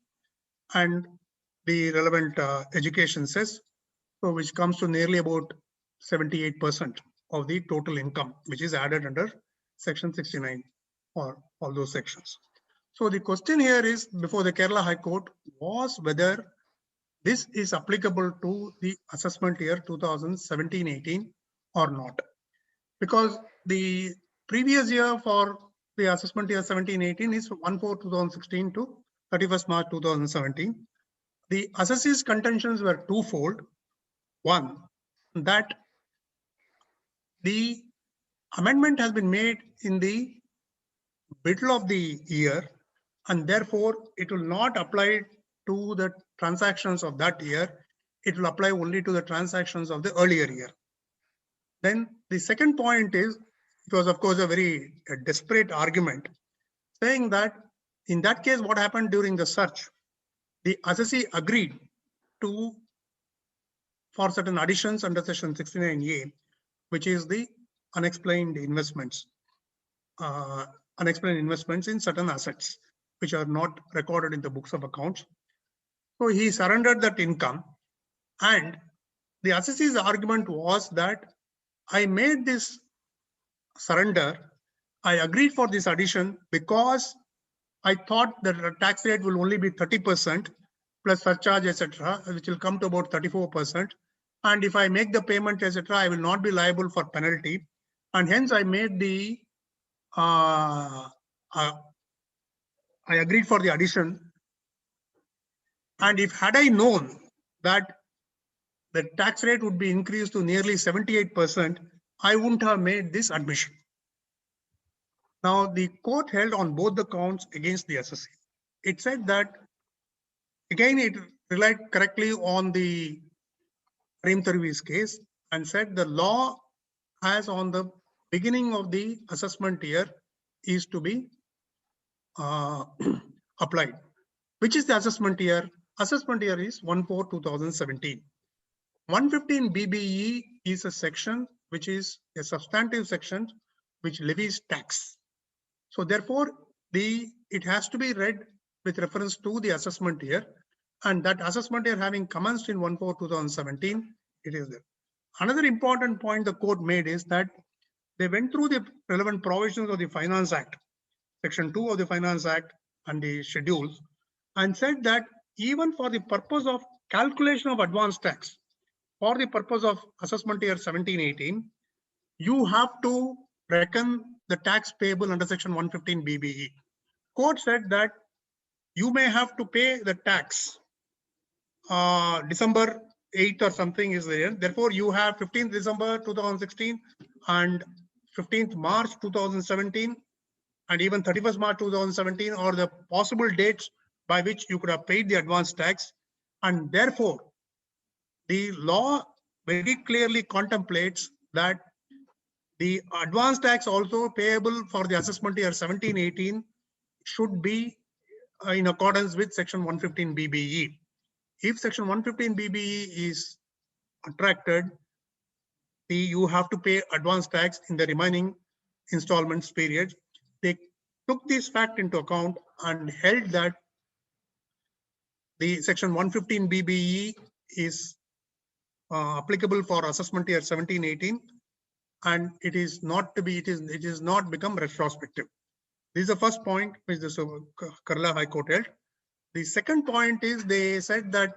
and the relevant education cess, so which comes to nearly about 78% of the total income, which is added under section 69 or all those sections. So the question here is before the Kerala High Court was whether this is applicable to the assessment year 2017-18 or not. Because the previous year for the assessment year 17-18 is 1/4/2016 to 31st March 2017. The assessee's contentions were twofold. One, that the amendment has been made in the middle of the year, and therefore it will not apply to the transactions of that year. It will apply only to the transactions of the earlier year. Then the second point is, it was of course a very desperate argument, saying that in that case, what happened during the search, the assessee agreed to for certain additions under section 69A, which is the unexplained investments in certain assets, which are not recorded in the books of accounts. So he surrendered that income, and the assessee's argument was that I made this surrender, I agreed for this addition because I thought that the tax rate will only be 30% plus surcharge, etc., which will come to about 34%. And if I make the payment, etc., I will not be liable for penalty. And hence I made the, I agreed for the addition. And if had I known that the tax rate would be increased to nearly 78%, I wouldn't have made this admission. Now, the court held on both the counts against the assessee. It said that, again, it relied correctly on the Prem Tarvi's case and said the law as on the beginning of the assessment year is to be applied. Which is the assessment year? Assessment year is 1/4/2017. 115 BBE is a section which is a substantive section which levies tax. So therefore, it has to be read with reference to the assessment year, and that assessment year having commenced in 1/4/2017, it is there. Another important point the court made is that they went through the relevant provisions of the Finance Act, Section 2 of the Finance Act and the schedules, and said that even for the purpose of calculation of advance tax, for the purpose of assessment year 17-18, you have to reckon the tax payable under Section 115 BBE. Court said that you may have to pay the tax December 8th or something is there. Therefore, you have 15th December 2016 and 15th March 2017 and even 31st March 2017 are the possible dates by which you could have paid the advance tax. And therefore, the law very clearly contemplates that the advance tax also payable for the assessment year 17-18 should be in accordance with Section 115 BBE. If Section 115 BBE is attracted, you have to pay advance tax in the remaining installments period. They took this fact into account and held that the Section 115 BBE is applicable for assessment year 17-18, and it is not to be, it is not become retrospective. This is the first point which the Kerala High Court held. The second point is they said that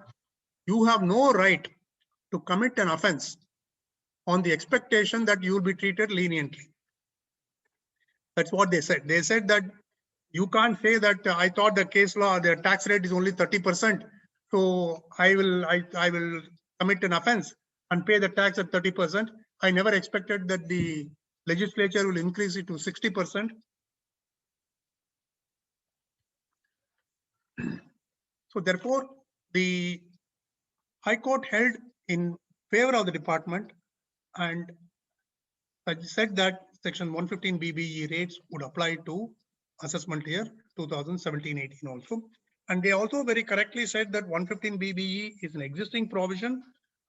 you have no right to commit an offense on the expectation that you will be treated leniently. That's what they said. They said that you can't say that I thought the case law, the tax rate is only 30%. So I will commit an offense and pay the tax at 30%. I never expected that the legislature will increase it to 60%. So therefore, the High Court held in favor of the department and said that Section 115 BBE rates would apply to assessment year 2017-18 also. And they also very correctly said that 115 BBE is an existing provision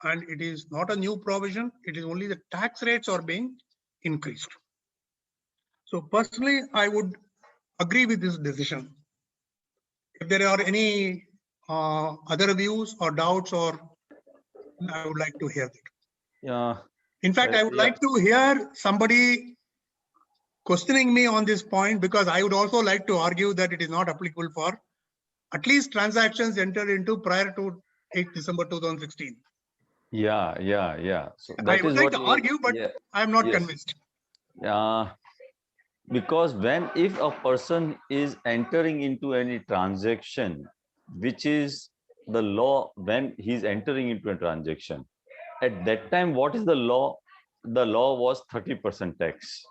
and it is not a new provision. It is only the tax rates are being increased. So personally, I would agree with this decision. If there are any other views or doubts, or I would like to hear that. Yeah. In fact, I would like to hear somebody questioning me on this point, because I would also like to argue that it is not applicable for at least transactions entered into prior to 8th December 2016. Yeah. So I would like to argue, but I am not convinced. Because if a person is entering into any transaction, which is the law when he's entering into a transaction, at that time, what is the law? The law was 30% tax.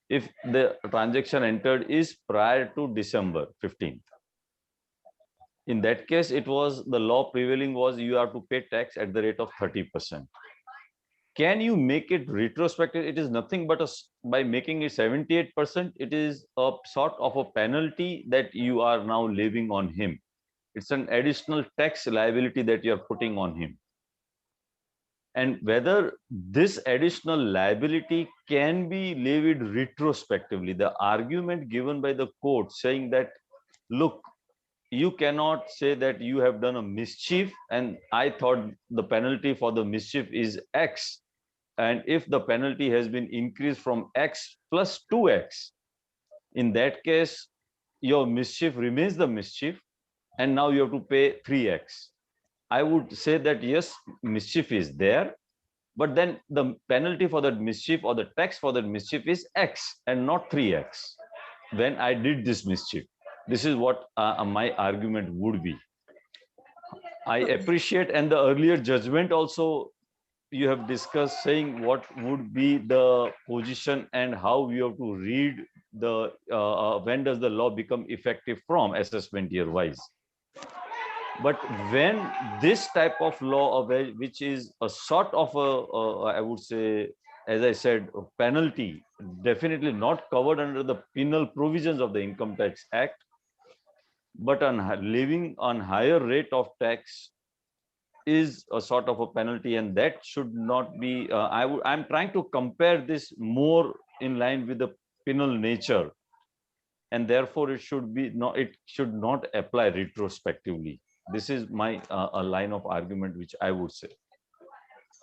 If the transaction entered is prior to December 15th. In that case, it was the law prevailing was you have to pay tax at the rate of 30%. Can you make it retrospective? It is nothing but by making it 78%, it is a sort of a penalty that you are now levying on him. It's an additional tax liability that you are putting on him. And whether this additional liability can be levied retrospectively, the argument given by the court saying that, look, you cannot say that you have done a mischief and I thought the penalty for the mischief is X. And if the penalty has been increased from X plus 2X, in that case, your mischief remains the mischief and now you have to pay 3X. I would say that yes, mischief is there, but then the penalty for that mischief or the tax for that mischief is X and not 3X when I did this mischief. This is what my argument would be. I appreciate, and the earlier judgment also you have discussed, saying what would be the position and how we have to read the when does the law become effective from assessment year wise. But when this type of law, which is a sort of I would say, as I said, a penalty, definitely not covered under the penal provisions of the Income Tax Act, but on living on higher rate of tax is a sort of a penalty, and that should not be. I'm trying to compare this more in line with the penal nature, and therefore it should be not. It should not apply retrospectively. This is my a line of argument which I would say.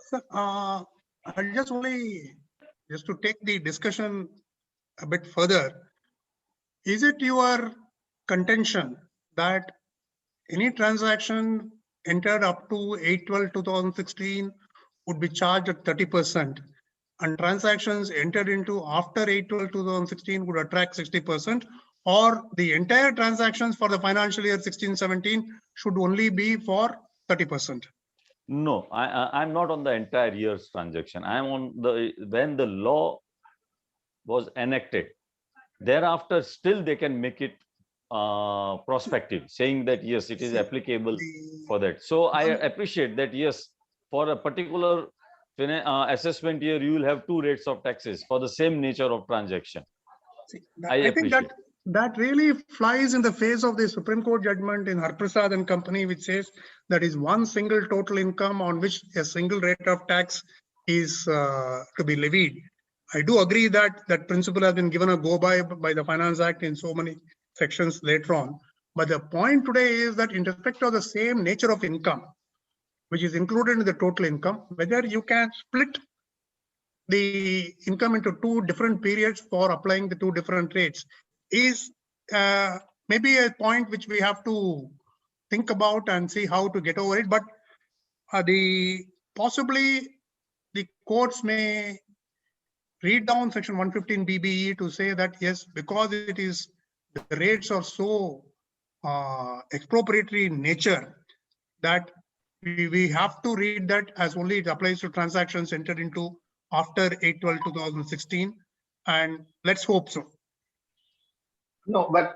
So, I'll just to take the discussion a bit further. Is it your contention that any transaction entered up to 8/12/2016 would be charged at 30%, and transactions entered into after 8/12/2016 would attract 60%, or the entire transactions for the financial year 16-17 should only be for 30%? No, I'm not on the entire year's transaction. I'm on the when the law was enacted. Thereafter, still they can make it prospective, saying that yes, it is applicable for that. So I appreciate that, yes, for a particular assessment year, you will have two rates of taxes for the same nature of transaction. I think that really flies in the face of the Supreme Court judgment in Harprasad and Company, which says that is one single total income on which a single rate of tax is to be levied. I do agree that that principle has been given a go by the Finance Act in so many sections later on. But the point today is that in respect of the same nature of income, which is included in the total income, whether you can split the income into two different periods for applying the two different rates is maybe a point which we have to think about and see how to get over it. But possibly the courts may read down section 115 BBE to say that yes, because it is the rates are so expropriatory in nature that we have to read that as only it applies to transactions entered into after 8/12/2016, and let's hope so. No, but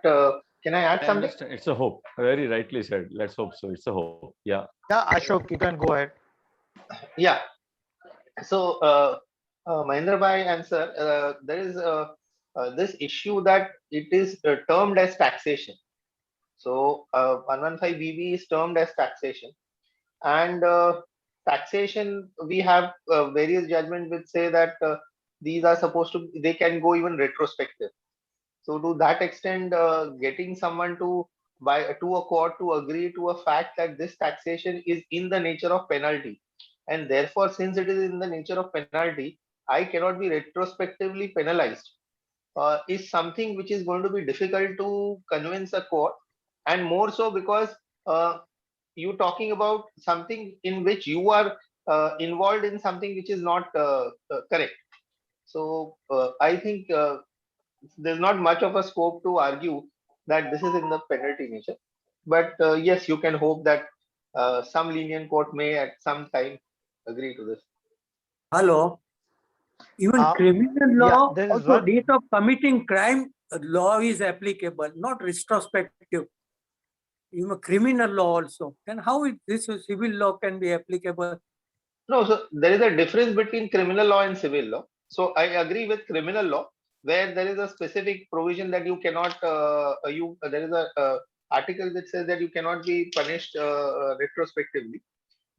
can I add something? It's a hope. Very rightly said. Let's hope so. It's a hope. Yeah. Yeah, Ashok, you can go ahead. Yeah. So, Mahendra Bhai and sir, there is this issue that it is termed as taxation. So, 115 BB is termed as taxation, and taxation, we have various judgments which say that these are supposed to, they can go even retrospective. So to that extent, getting someone to a court to agree to a fact that this taxation is in the nature of penalty, and therefore since it is in the nature of penalty, I cannot be retrospectively penalized, is something which is going to be difficult to convince a court, and more so because you talking about something in which you are involved in something which is not correct. So I think there's not much of a scope to argue that this is in the penalty nature. But yes, you can hope that some lenient court may at some time agree to this. Hello. Even criminal law, yeah, also date of committing crime law is applicable, not retrospective. Even criminal law also. Then how this civil law can be applicable? No, so there is a difference between criminal law and civil law. So I agree with criminal law, where there is a specific provision that you cannot, there is a article that says that you cannot be punished retrospectively.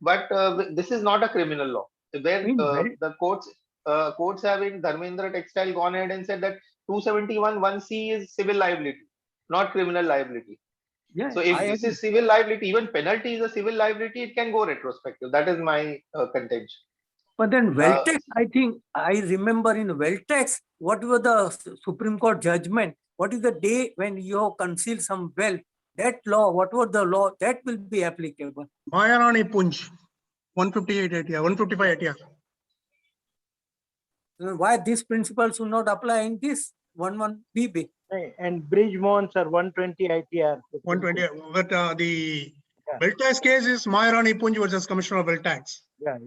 But this is not a criminal law, where the courts have in Dharmendra Textile gone ahead and said that 271 1C is civil liability, not criminal liability. Yeah, so if this is civil liability, even penalty is a civil liability, it can go retrospective. That is my contention. But then wealth tax, I think I remember in wealth tax, what was the Supreme Court judgment? What is the day when you conceal some wealth? That law, what was the law that will be applicable? Maharani Punj, 158 ATR, 155 ATR. Why these principles should not apply in this 11 BB? And Bridgemont, sir, 120 ITR. 120, but the Wealth tax case is Maharani Punj versus Commissioner of Wealth Tax, Yeah.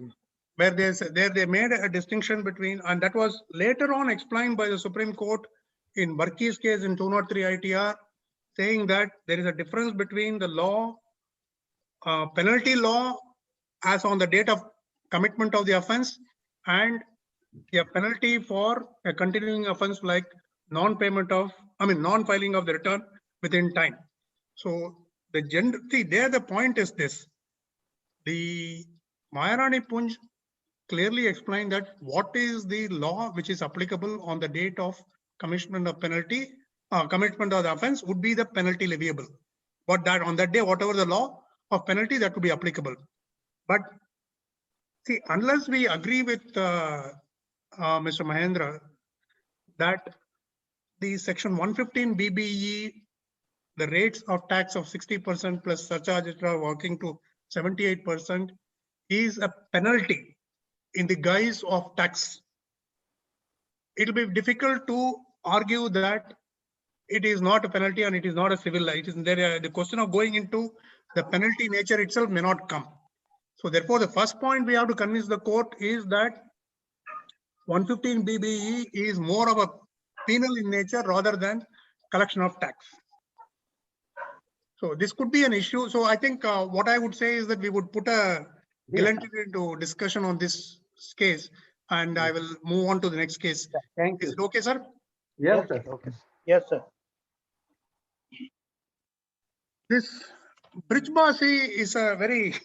where they made a distinction between, and that was later on explained by the Supreme Court in Barki's case in 203 ITR, saying that there is a difference between the law, penalty law as on the date of commitment of the offense, and a penalty for a continuing offense like non-filing of the return within time. So the point is this: the Maharani Punj clearly explained that what is the law which is applicable on the date of commitment of penalty, commitment of the offense would be the penalty leviable. But that on that day, whatever the law of penalty, that would be applicable. But see, unless we agree with Mr. Mahendra that the section 115 BBE, the rates of tax of 60% plus surcharge, etc., working to 78% is a penalty in the guise of tax. It will be difficult to argue that it is not a penalty and it is not a civil law. It is there. The question of going into the penalty nature itself may not come. So therefore, the first point we have to convince the court is that 115 BBE is more of a penal in nature rather than collection of tax. So this could be an issue. So I think what I would say is that we would put a into discussion on this case, and I will move on to the next case. Thank you. Is it okay, sir? Yes, sir. Okay. Yes, sir. This Brijbasi is a very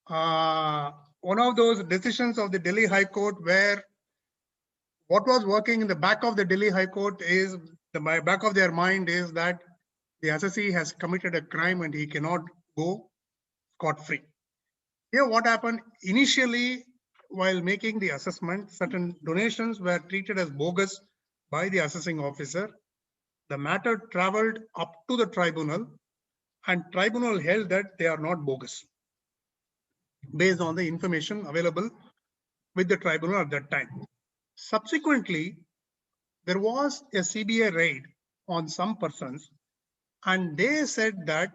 one of those decisions of the Delhi High Court where what was working in the back of the Delhi High Court is the back of their mind is that the assessee has committed a crime and he cannot go scot-free. Here, what happened initially while making the assessment, certain donations were treated as bogus by the assessing officer. The matter traveled up to the tribunal, and tribunal held that they are not bogus based on the information available with the tribunal at that time. Subsequently, there was a CBI raid on some persons, and they said that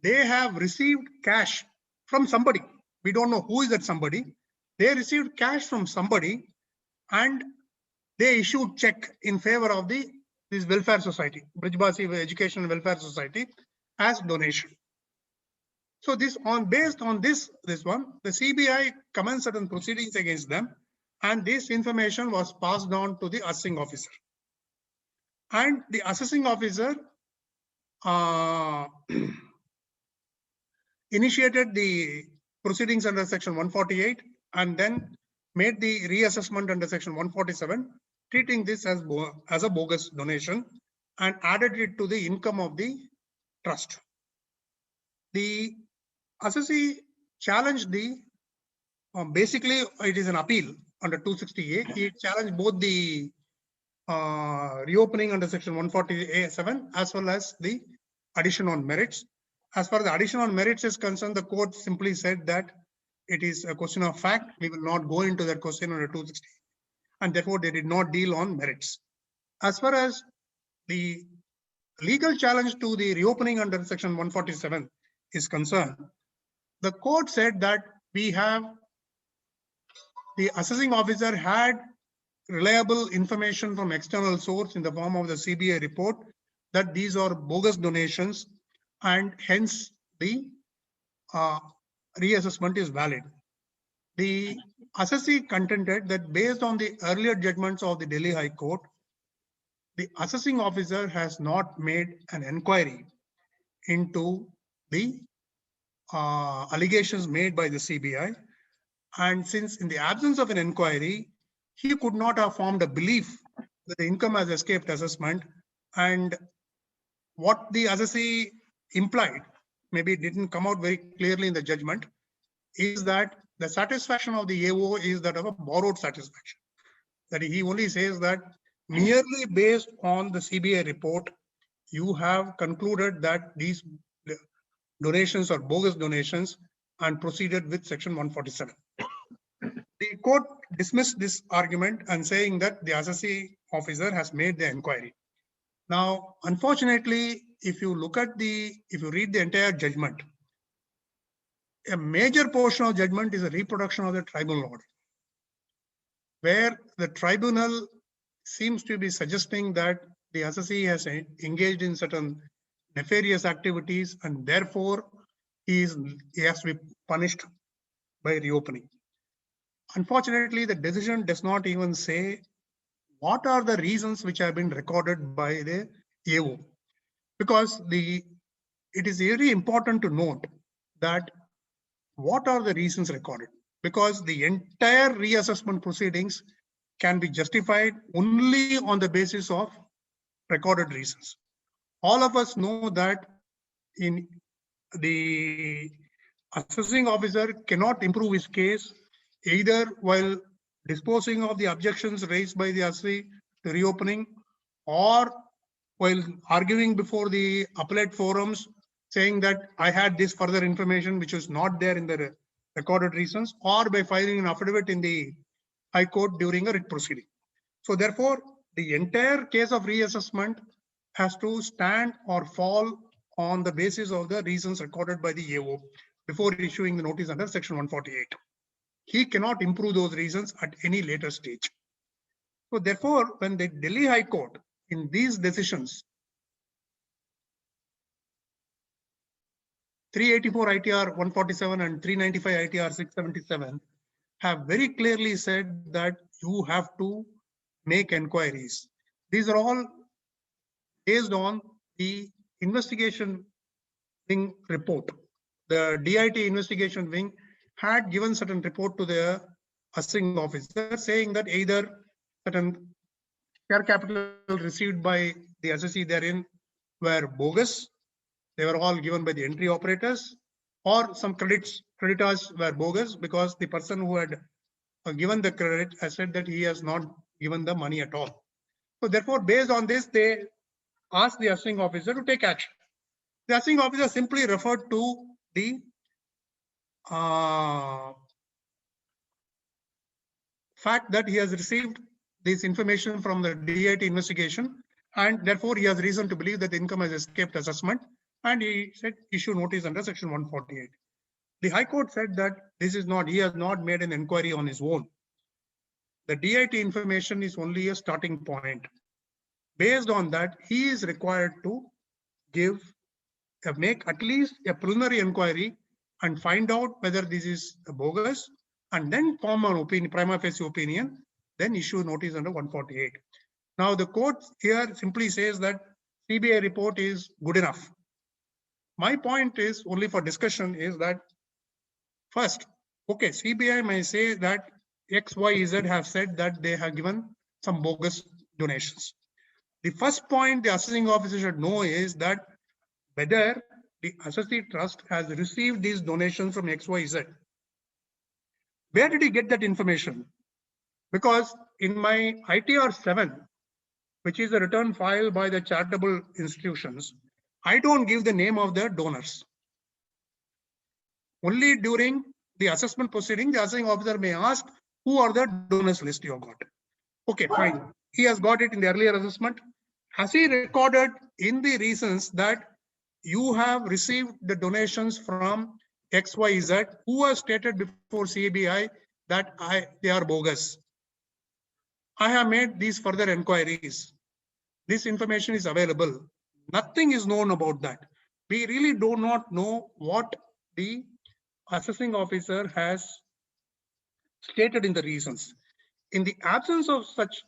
they have received cash from somebody. We don't know who is that somebody. They received cash from somebody and they issued check in favor of this welfare society, Brijbasi Education and Welfare Society, as donation. So based on this one, the CBI commenced certain proceedings against them, and this information was passed on to the assessing officer. And the assessing officer initiated the proceedings under section 148 and then made the reassessment under section 147, treating this as a bogus donation and added it to the income of the trust. The assessee challenged basically it is an appeal under 260A. He challenged both the reopening under section 147 as well as the addition on merits. As far as the addition on merits is concerned, the court simply said that it is a question of fact. We will not go into that question under 260, and therefore they did not deal on merits. As far as the legal challenge to the reopening under section 147 is concerned, the court said that the assessing officer had reliable information from external source in the form of the CBI report that these are bogus donations, and hence the reassessment is valid. The assessee contended that based on the earlier judgments of the Delhi High Court, the assessing officer has not made an inquiry into the allegations made by the CBI, and since in the absence of an inquiry, he could not have formed a belief that the income has escaped assessment, and what the assessee implied, maybe it didn't come out very clearly in the judgment, is that the satisfaction of the AO is that of a borrowed satisfaction. That he only says that merely based on the CBI report, you have concluded that these donations are bogus donations and proceeded with section 147. The court dismissed this argument and saying that the assessee officer has made the inquiry. Now, unfortunately, if you read the entire judgment, a major portion of judgment is a reproduction of the tribunal order, where the tribunal seems to be suggesting that the assessee has engaged in certain nefarious activities and therefore he has to be punished by reopening. Unfortunately, the decision does not even say what are the reasons which have been recorded by the AO, because it is very important to note that what are the reasons recorded, because the entire reassessment proceedings can be justified only on the basis of recorded reasons. All of us know that in the assessing officer cannot improve his case either while disposing of the objections raised by the assessee to reopening, or while arguing before the appellate forums saying that I had this further information which was not there in the recorded reasons, or by filing an affidavit in the High Court during a writ proceeding. So therefore, the entire case of reassessment has to stand or fall on the basis of the reasons recorded by the AO before issuing the notice under section 148. He cannot improve those reasons at any later stage. So therefore, when the Delhi High Court in these decisions, 384 ITR 147 and 395 ITR 677 have very clearly said that you have to make inquiries. These are all based on the investigation wing report. The DIT investigation wing had given certain report to the assessing officer saying that either certain share capital received by the assessee therein were bogus, they were all given by the entry operators, or some creditors were bogus because the person who had given the credit has said that he has not given the money at all. So therefore, based on this, they asked the assessing officer to take action. The assessing officer simply referred to the fact that he has received this information from the DIT investigation, and therefore he has reason to believe that the income has escaped assessment, and he said issue notice under section 148. The High Court said that this is not, he has not made an inquiry on his own. The DIT information is only a starting point. Based on that, he is required to make at least a preliminary inquiry and find out whether this is bogus, and then form an opinion, prima facie opinion, then issue notice under 148. Now the court here simply says that CBI report is good enough. My point is only for discussion is that first, okay, CBI may say that X, Y, Z have said that they have given some bogus donations. The first point the assessing officer should know is that whether the assessee trust has received these donations from X, Y, Z. Where did he get that information? Because in my ITR 7, which is a return filed by the charitable institutions, I don't give the name of the donors. Only during the assessment proceeding, the assessing officer may ask, who are the donors list you have got? Okay, fine. He has got it in the earlier assessment. Has he recorded in the reasons that you have received the donations from XYZ, who has stated before CBI that they are bogus? I have made these further inquiries. This information is available. Nothing is known about that. We really do not know what the assessing officer has stated in the reasons. In the absence of such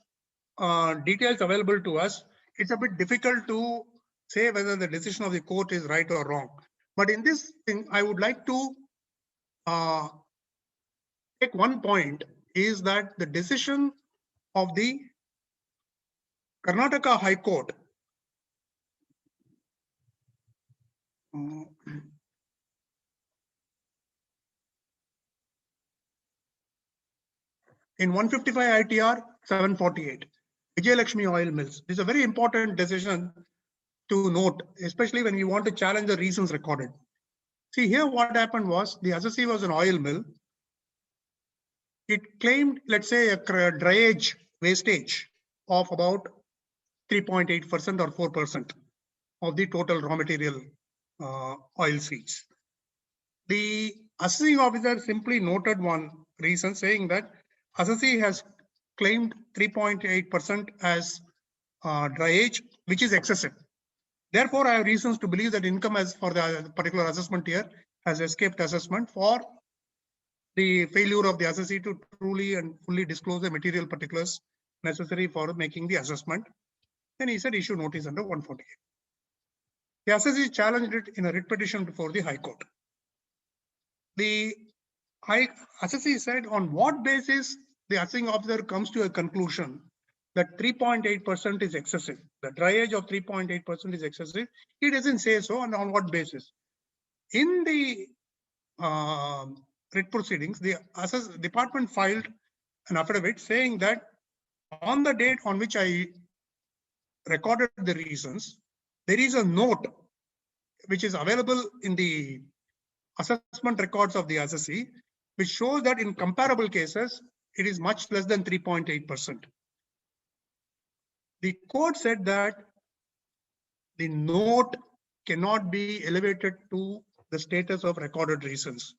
details available to us, it's a bit difficult to say whether the decision of the court is right or wrong. But in this thing, I would like to take one point is that the decision of the Karnataka High Court in 155 ITR 748, Vijay Lakshmi Oil Mills. This is a very important decision to note, especially when you want to challenge the reasons recorded. See, here what happened was the assessee was an oil mill. It claimed, let's say, a dryage wastage of about 3.8% or 4% of the total raw material oil seeds. The assessing officer simply noted one reason saying that assessee has claimed 3.8% as dryage, which is excessive. Therefore, I have reasons to believe that income as for the particular assessment here has escaped assessment for the failure of the assessee to truly and fully disclose the material particulars necessary for making the assessment. Then he said issue notice under 148. The assessee challenged it in a writ petition before the High Court. The assessee said on what basis the assessing officer comes to a conclusion that 3.8% is excessive. The dryage of 3.8% is excessive. He doesn't say so, and on what basis? In the writ proceedings, the department filed an affidavit saying that on the date on which I recorded the reasons, there is a note which is available in the assessment records of the assessee, which shows that in comparable cases, it is much less than 3.8%. The court said that the note cannot be elevated to the status of recorded reasons.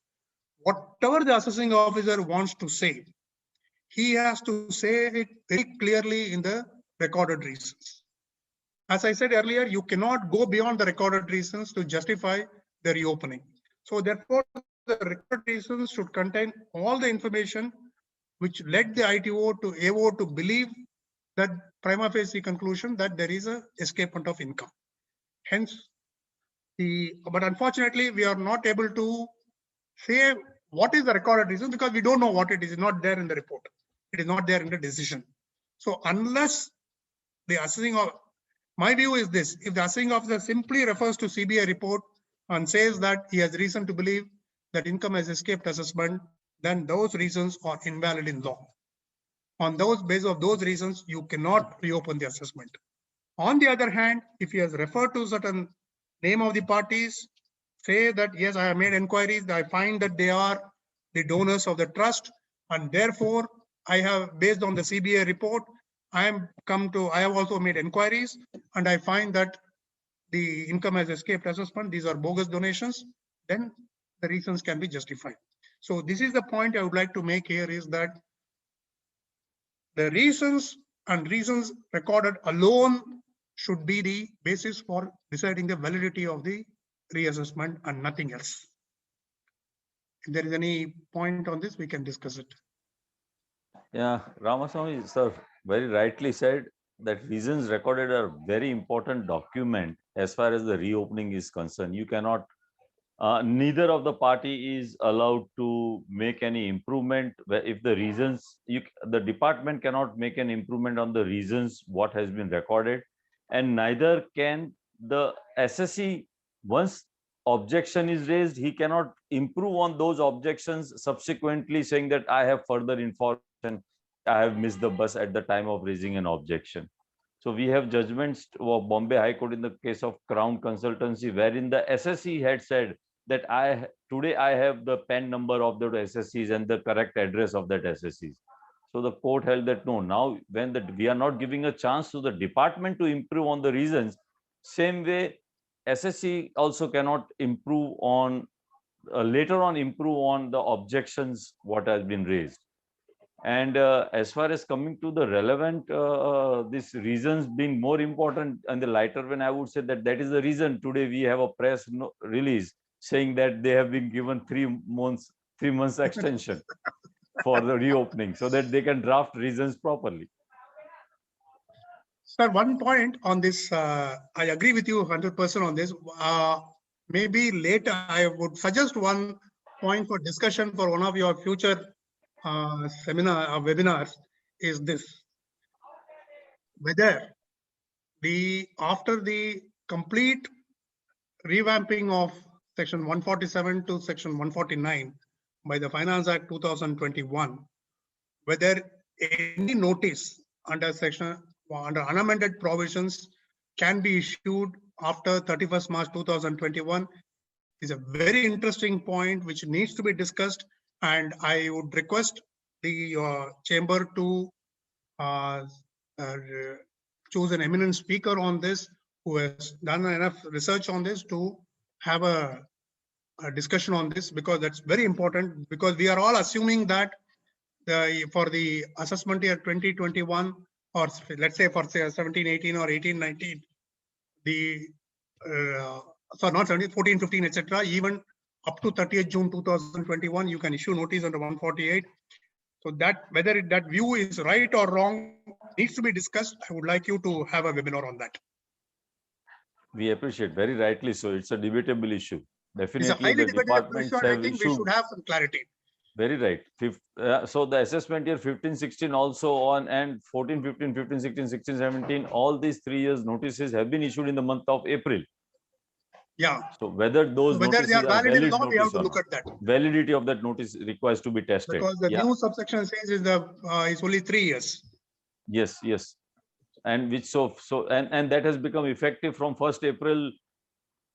Whatever the assessing officer wants to say, he has to say it very clearly in the recorded reasons. As I said earlier, you cannot go beyond the recorded reasons to justify the reopening. So therefore, the recorded reasons should contain all the information which led the ITO to AO to believe that prima facie conclusion that there is a escapement of income. Hence, but unfortunately, we are not able to say what is the recorded reason because we don't know what it is. It's not there in the report. It is not there in the decision. So unless the assessing of, my view is this, if the assessing officer simply refers to CBI report and says that he has reason to believe that income has escaped assessment, then those reasons are invalid in law. On those basis of those reasons, you cannot reopen the assessment. On the other hand, if he has referred to certain name of the parties, say that yes, I have made inquiries, I find that they are the donors of the trust, and therefore I have, based on the CBI report, I have also made inquiries, and I find that the income has escaped assessment, these are bogus donations, then the reasons can be justified. So this is the point I would like to make here, is that the reasons and reasons recorded alone should be the basis for deciding the validity of the reassessment and nothing else. If there is any point on this, we can discuss it. Yeah, Ramaswamy sir very rightly said that reasons recorded are very important document as far as the reopening is concerned. You cannot, neither of the party is allowed to make any improvement if the reasons, the department cannot make an improvement on the reasons what has been recorded, and neither can the assessee. Once objection is raised, he cannot improve on those objections subsequently, saying that I have further information, I have missed the bus at the time of raising an objection. So we have judgments of Bombay High Court in the case of Crown Consultancy, wherein the SSE had said that today I have the PAN number of the SSEs and the correct address of that SSEs. So the court held that no, now when we are not giving a chance to the department to improve on the reasons, same way SSE also cannot improve on, later on improve on the objections what has been raised. And as far as coming to the relevant, these reasons being more important and the lighter one, I would say that is the reason today we have a press release saying that they have been given 3 months extension for the reopening so that they can draft reasons properly. Sir, one point on this, I agree with you 100% on this. Maybe later I would suggest one point for discussion for one of your future webinars is this: whether after the complete revamping of section 147 to section 149 by the Finance Act 2021, whether any notice under unamended provisions can be issued after 31st March 2021 is a very interesting point which needs to be discussed, and I would request the chamber to choose an eminent speaker on this who has done enough research on this to have a discussion on this, because that's very important, because we are all assuming that for the assessment year 2021, or let's say for 17-18 or 18-19, the so not 17, 14, 15, etc., even up to 30th June 2021, you can issue notice under 148. So that whether that view is right or wrong needs to be discussed. I would like you to have a webinar on that. We appreciate, very rightly so. It's a debatable issue. It's a Definitely, highly the debatable departments issue, and I have think we issued. should have some clarity. Very right. So the assessment year 15-16 also on, and 14-15, 15-16, 16-17, all these 3 years notices have been issued in the month of April. Yeah. So whether those Whether notices they are are valid in valid law, we have notice to or look not. at that. Validity of that notice requires to be tested. Because the Yeah. new subsection says is the is only 3 years. Yes, yes. And which and that has become effective from 1st April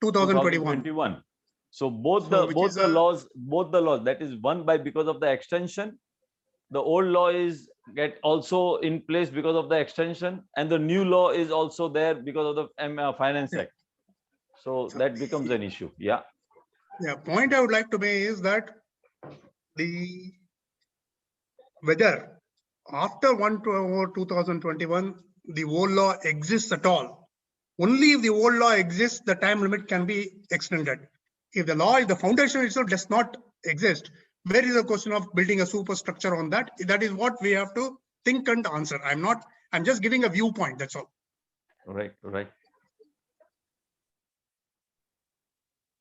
2021. So both the laws, that is one by because of the extension. The old law is also in place because of the extension, and the new law is also there because of the Finance Act. So that becomes an issue. Yeah. Yeah. Point I would like to make is that whether after 1/2021 the old law exists at all. Only if the old law exists, the time limit can be extended. If the foundation itself does not exist, where is the question of building a superstructure on that? That is what we have to think and answer. I'm just giving a viewpoint, that's all. Right, right.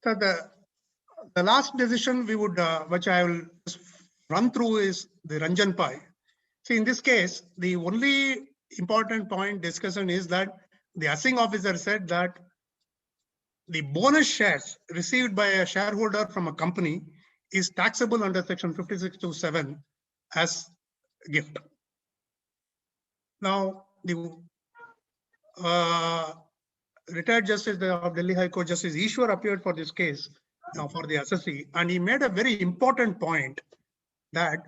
So the last decision we would, which I will run through, is the Ranjan Pai. See, in this case, the only important point discussion is that the assessing officer said that the bonus shares received by a shareholder from a company is taxable under section 56(2)(7) as gift. Now, the retired justice of Delhi High Court, Justice Ishwar, appeared for this case for the assessee, and he made a very important point that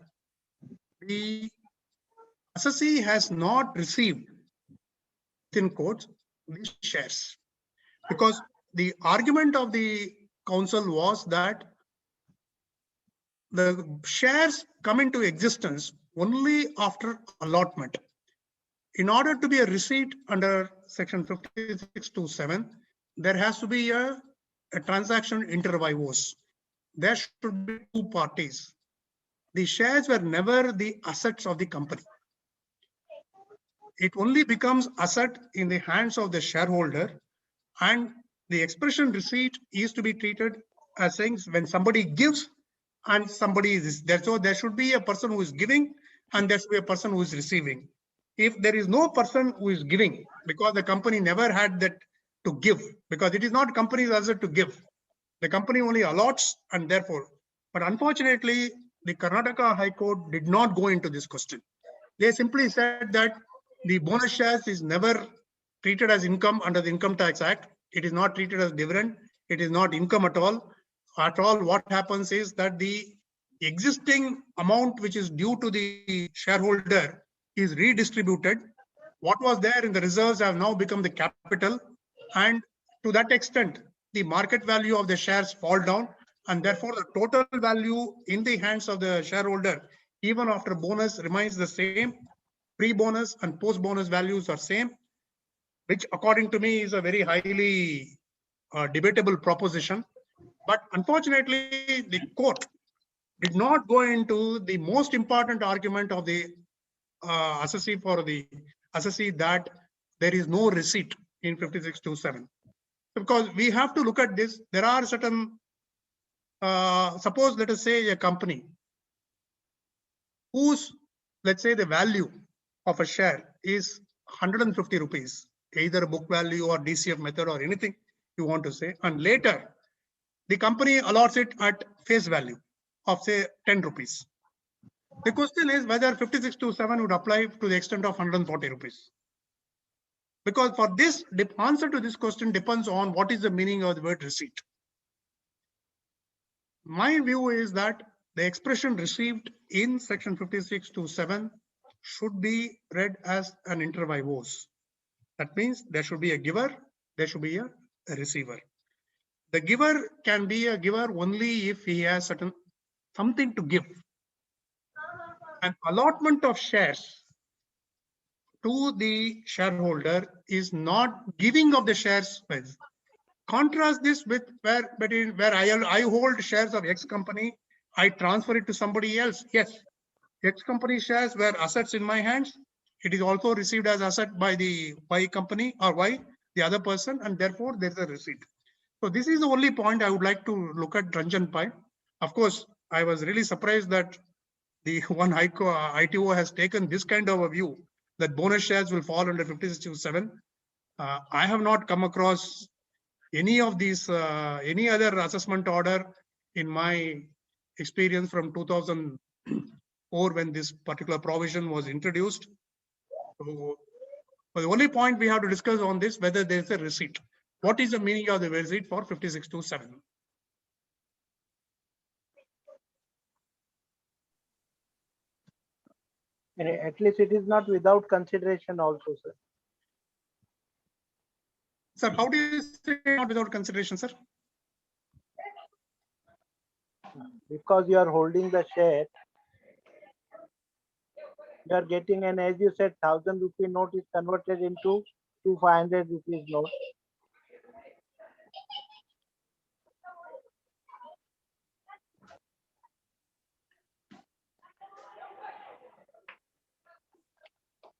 the assessee has not received, in quotes, these shares, because the argument of the council was that the shares come into existence only after allotment. In order to be a receipt under section 56(2)(7), there has to be a transaction inter vivos. There should be two parties. The shares were never the assets of the company. It only becomes asset in the hands of the shareholder, and the expression receipt is to be treated as saying when somebody gives and somebody is there. So there should be a person who is giving and there should be a person who is receiving. If there is no person who is giving, because the company never had that to give, because it is not company's asset to give. The company only allots, and therefore, but unfortunately, the Karnataka High Court did not go into this question. They simply said that the bonus shares is never treated as income under the Income Tax Act. It is not treated as dividend. It is not income at all. At all, what happens is that the existing amount which is due to the shareholder is redistributed. What was there in the reserves have now become the capital, and to that extent, the market value of the shares fall down, and therefore the total value in the hands of the shareholder, even after bonus, remains the same. Pre-bonus and post-bonus values are same, which according to me is a very highly debatable proposition. But unfortunately, the court did not go into the most important argument of the assessee for the assessee, that there is no receipt in 56(2)(7). Because we have to look at this, there are certain, suppose let us say a company whose, let's say the value of a share is 150 rupees, either book value or DCF method or anything you want to say, and later the company allots it at face value of say 10 rupees. The question is whether 56(2)(7) would apply to the extent of 140 rupees. Because for this, the answer to this question depends on what is the meaning of the word receipt. My view is that the expression received in section 56(2)(7) should be read as an inter vivos. That means there should be a giver, there should be a receiver. The giver can be a giver only if he has something to give. An allotment of shares to the shareholder is not giving of the shares. Contrast this with where I hold shares of X company, I transfer it to somebody else. Yes, X company shares were assets in my hands. It is also received as asset by the Y company or Y, the other person, and therefore there's a receipt. So this is the only point I would like to look at Ranjan Pai. Of course, I was really surprised that the one ITO has taken this kind of a view that bonus shares will fall under 56(7). I have not come across any of these, any other assessment order in my experience from 2004 when this particular provision was introduced. So, the only point we have to discuss on this, whether there is a receipt. What is the meaning of the receipt for 56(7)? And at least it is not without consideration also, sir. Sir, how do you say not without consideration, sir? Because you are holding the share, you are getting an, as you said, 1,000 rupee note is converted into 500 rupees note.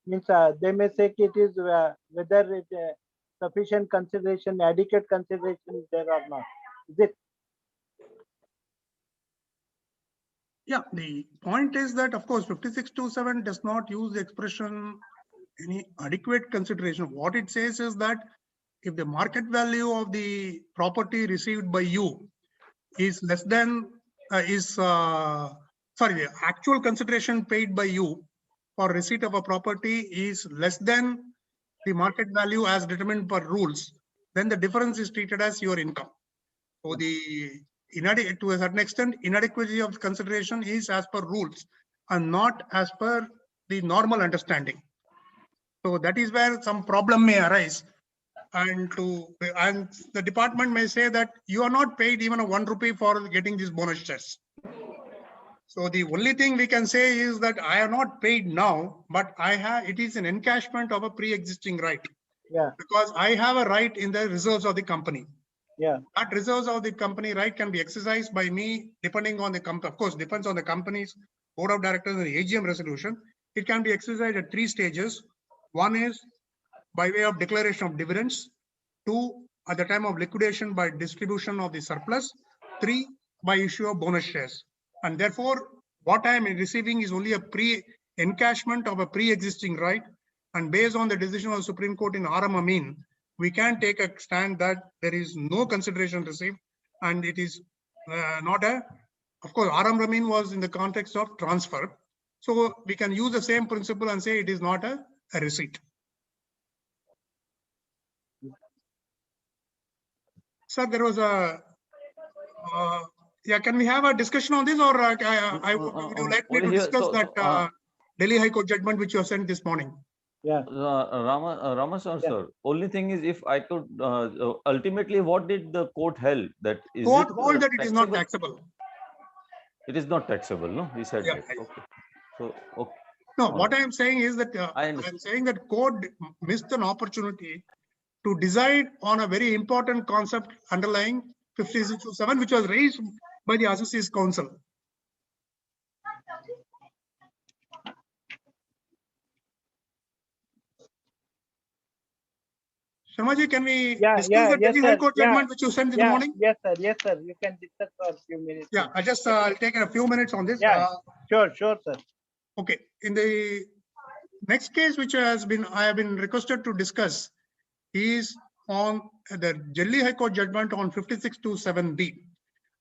Means they may say it is whether it sufficient consideration, adequate consideration is there or not. Is it? Yeah, the point is that, of course, 56(7) does not use the expression any adequate consideration. What it says is that if the market value of the property received by you is less than, the actual consideration paid by you for receipt of a property is less than the market value as determined per rules, then the difference is treated as your income. So to a certain extent, inadequacy of consideration is as per rules and not as per the normal understanding. So that is where some problem may arise. And the department may say that you are not paid even a 1 rupee for getting these bonus shares. So the only thing we can say is that I am not paid now, but it is an encashment of a pre-existing right. Yeah. Because I have a right in the reserves of the company. Yeah. That reserves of the company right can be exercised by me depending on the company. Of course, depends on the company's board of directors and the AGM resolution. It can be exercised at 3 stages. One is by way of declaration of dividends. 2, at the time of liquidation by distribution of the surplus. 3, by issue of bonus shares. And therefore, what I am receiving is only a encashment of a pre-existing right. And based on the decision of the Supreme Court in Ramasubramanian, we can take a stand that there is no consideration received, and it is not of course, Ramasubramanian was in the context of transfer. So we can use the same principle and say it is not a receipt. Sir, there was can we have a discussion on this, or would you like me to discuss that Delhi High Court judgment which you have sent this morning? Yeah. Ramaswamy sir, only thing is, if I could, ultimately, what did the court held? That is court it hold that it taxable? is not taxable. It is not taxable, no? He said Yeah, that. yeah. Okay. So, okay. No, what I am saying is that I am saying that court missed an opportunity to decide on a very important concept underlying 56(7), which was raised by the Associates Council. Sharmaji, can we discuss the Delhi High Court judgment which you sent in the morning? Yes, sir. Yes, sir. You can discuss for a few minutes. Yeah, I'll take a few minutes on this. Yeah, sure, sir. Okay. In the next case, which I have been requested to discuss, is on the Delhi High Court judgment on 56(7)(b).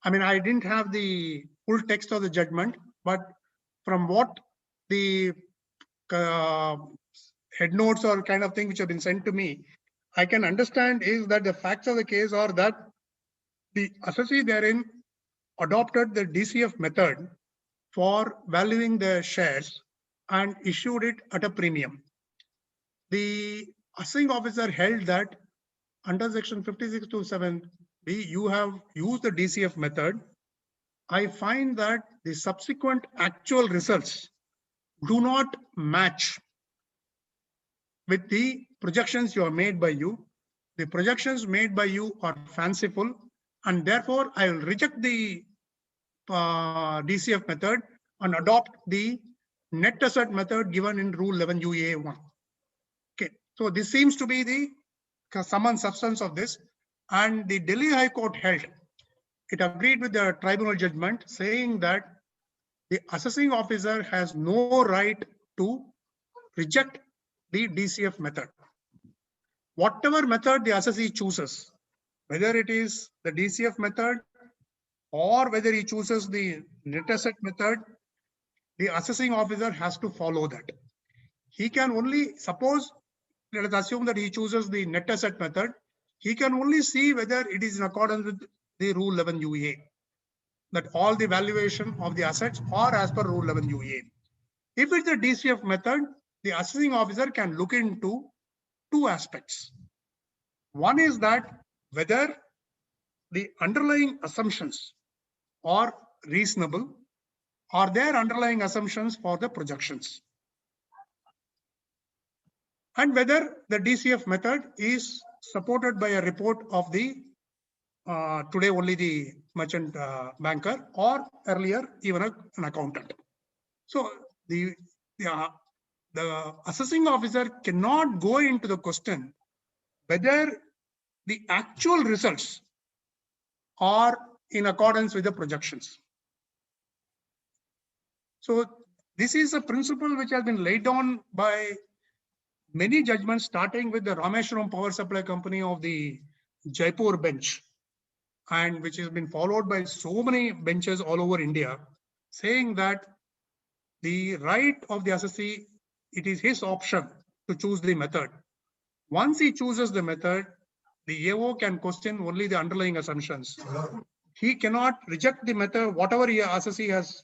I mean, I didn't have the full text of the judgment, but from what the head notes or kind of thing which have been sent to me, I can understand is that the facts of the case are that the assessee therein adopted the DCF method for valuing the shares and issued it at a premium. The assessing officer held that under section 56(7), you have used the DCF method, I find that the subsequent actual results do not match with the projections you have made by you. The projections made by you are fanciful, and therefore I will reject the DCF method and adopt the net asset method given in Rule 11 UA1. Okay, so this seems to be the sum and substance of this, and the Delhi High Court held. It agreed with the tribunal judgment saying that the assessing officer has no right to reject the DCF method. Whatever method the assessee chooses, whether it is the DCF method or whether he chooses the net asset method, the assessing officer has to follow that. He can only, suppose, let us assume that he chooses the net asset method, he can only see whether it is in accordance with the Rule 11 UA, that all the valuation of the assets are as per Rule 11 UA. If it's a DCF method, the assessing officer can look into two aspects. One is that whether the underlying assumptions are reasonable, or their underlying assumptions for the projections, and whether the DCF method is supported by a report of the today only the merchant banker, or earlier even an accountant. So the assessing officer cannot go into the question whether the actual results are in accordance with the projections. So this is a principle which has been laid down by many judgments, starting with the Ramasubramanian Power Supply Company of the Jaipur bench, and which has been followed by so many benches all over India, saying that the right of the assessee, it is his option to choose the method. Once he chooses the method, the AO can question only the underlying assumptions. He cannot reject the method, whatever the assessee has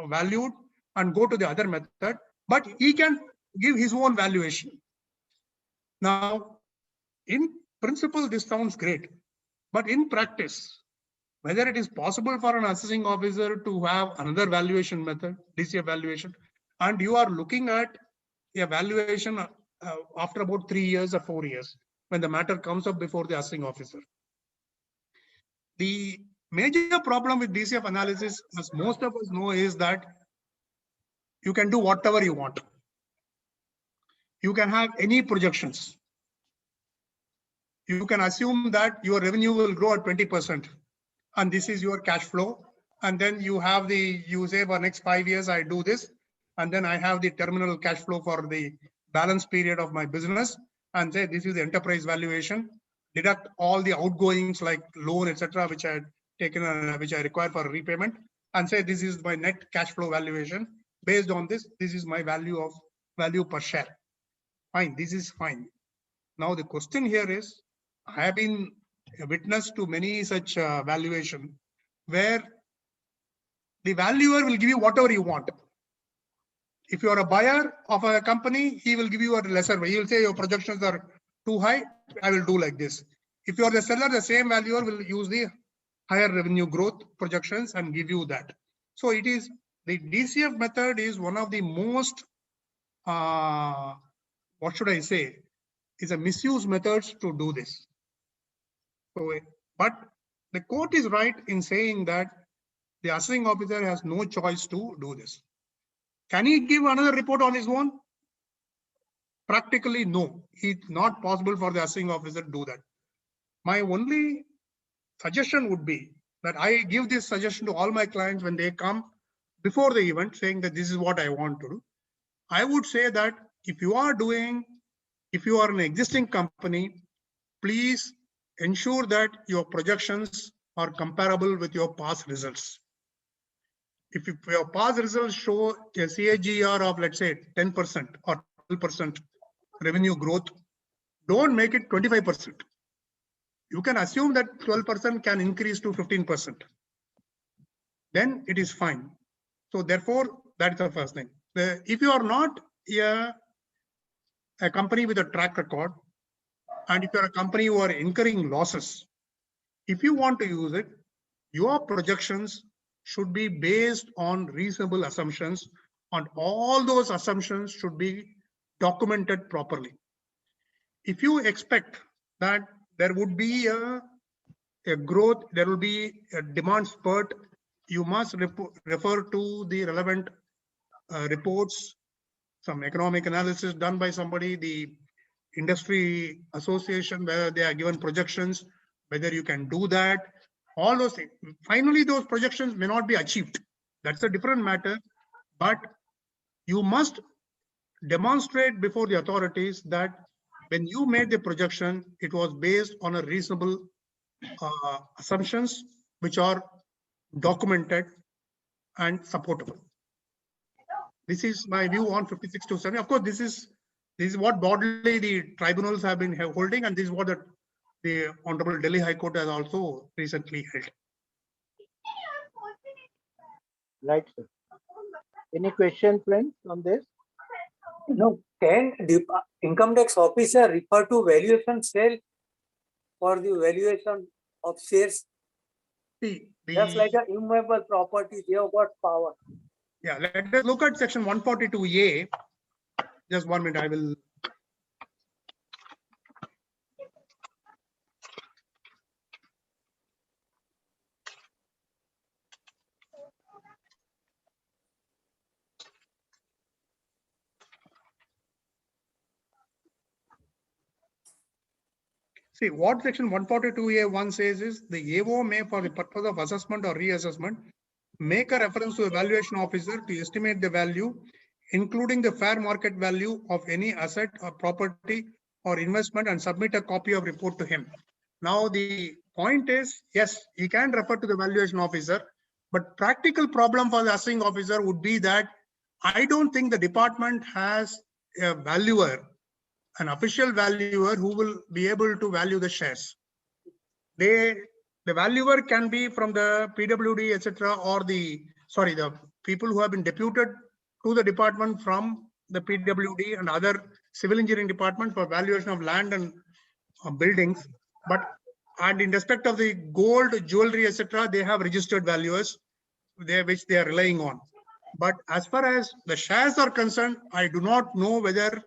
valued, and go to the other method, but he can give his own valuation. Now, in principle, this sounds great, but in practice, whether it is possible for an assessing officer to have another valuation method, DCF valuation, and you are looking at a valuation after about 3 years or 4 years, when the matter comes up before the assessing officer. The major problem with DCF analysis, as most of us know, is that you can do whatever you want. You can have any projections. You can assume that your revenue will grow at 20%, and this is your cash flow. And then you have you say for next 5 years, I do this, and then I have the terminal cash flow for the balance period of my business, and say this is the enterprise valuation. Deduct all the outgoings like loan, etc., which I had taken, which I require for repayment, and say this is my net cash flow valuation. Based on this, this is my value per share. Fine, this is fine. Now the question here is, I have been a witness to many such valuation where the valuer will give you whatever you want. If you are a buyer of a company, he will give you a lesser. He will say your projections are too high, I will do like this. If you are the seller, the same valuer will use the higher revenue growth projections and give you that. So it is, the DCF method is one of the most, what should I say, is a misuse methods to do this. So, but the court is right in saying that the assessing officer has no choice to do this. Can he give another report on his own? Practically, no. It's not possible for the assessing officer to do that. My only suggestion would be that I give this suggestion to all my clients when they come before the event, saying that this is what I want to do. I would say that if you are an existing company, please ensure that your projections are comparable with your past results. If your past results show a CAGR of, let's say, 10% or 12% revenue growth, don't make it 25%. You can assume that 12% can increase to 15%. Then it is fine. So therefore, that's the first thing. If you are not a company with a track record, and if you're a company who are incurring losses, if you want to use it, your projections should be based on reasonable assumptions, and all those assumptions should be documented properly. If you expect that there would be a growth, there will be a demand spurt, you must refer to the relevant reports, some economic analysis done by somebody, the industry association, where they are given projections, whether you can do that, all those things. Finally, those projections may not be achieved. That's a different matter, but you must demonstrate before the authorities that when you made the projection, it was based on a reasonable assumptions which are documented and supportable. This is my view on 5627. Of course, this is what broadly the tribunals have been holding, and this is what the Honorable Delhi High Court has also recently held. Right, sir. Any question, friends, on this? No, can income tax officer refer to valuation sale for the valuation of shares? Just like an immovable property, they have got power. Yeah, let us look at section 142A. Just 1 minute, I will. See, what section 142A1 says is the AO may, for the purpose of assessment or reassessment, make a reference to a valuation officer to estimate the value, including the fair market value of any asset or property or investment, and submit a copy of report to him. Now, the point is, yes, he can refer to the valuation officer, but practical problem for the assessing officer would be that I don't think the department has a valuer, an official valuer who will be able to value the shares. The valuer can be from the PWD, etc., or the people who have been deputed to the department from the PWD and other civil engineering department for valuation of land and buildings. And in respect of the gold, jewelry, etc., they have registered valuers which they are relying on. But as far as the shares are concerned, I do not know whether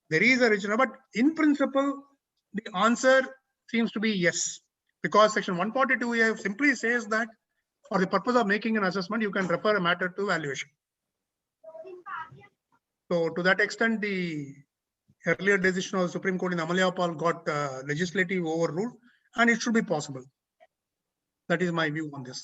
there is a register. But in principle, the answer seems to be yes, because section 142A simply says that for the purpose of making an assessment, you can refer a matter to valuation. So to that extent, the earlier decision of the Supreme Court in Amalyapal got legislative overruled, and it should be possible. That is my view on this.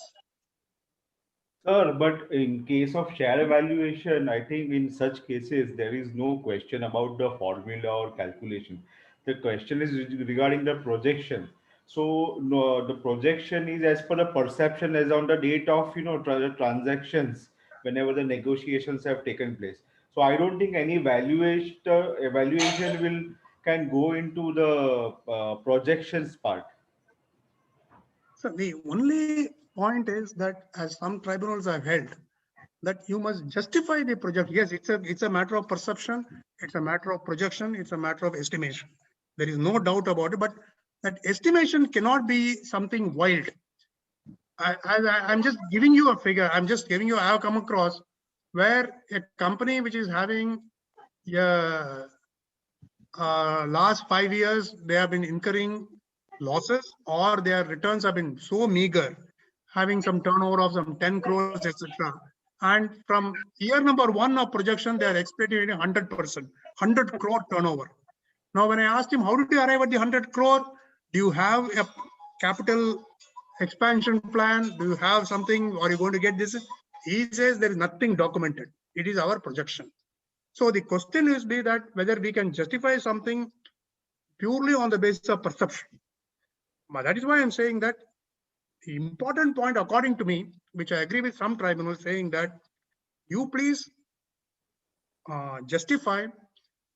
Sir, but in case of share evaluation, I think in such cases, there is no question about the formula or calculation. The question is regarding the projection. So no, the projection is as per the perception as on the date of, the transactions, whenever the negotiations have taken place. So I don't think any evaluation can go into the projections part. So the only point is that, as some tribunals have held, that you must justify the project. Yes, it's a matter of perception, it's a matter of projection, it's a matter of estimation. There is no doubt about it, but that estimation cannot be something wild. I'm just giving you a figure. I have come across where a company which is having last 5 years, they have been incurring losses, or their returns have been so meager, having some turnover of some 10 crores, etc. And from year number 1 of projection, they are expecting 100%, 100 crore turnover. Now, when I asked him, how did you arrive at the 100 crore? Do you have a capital expansion plan? Do you have something? Are you going to get this? He says there is nothing documented. It is our projection. So the question is that whether we can justify something purely on the basis of perception. But that is why I'm saying that the important point, according to me, which I agree with some tribunals, saying that you please justify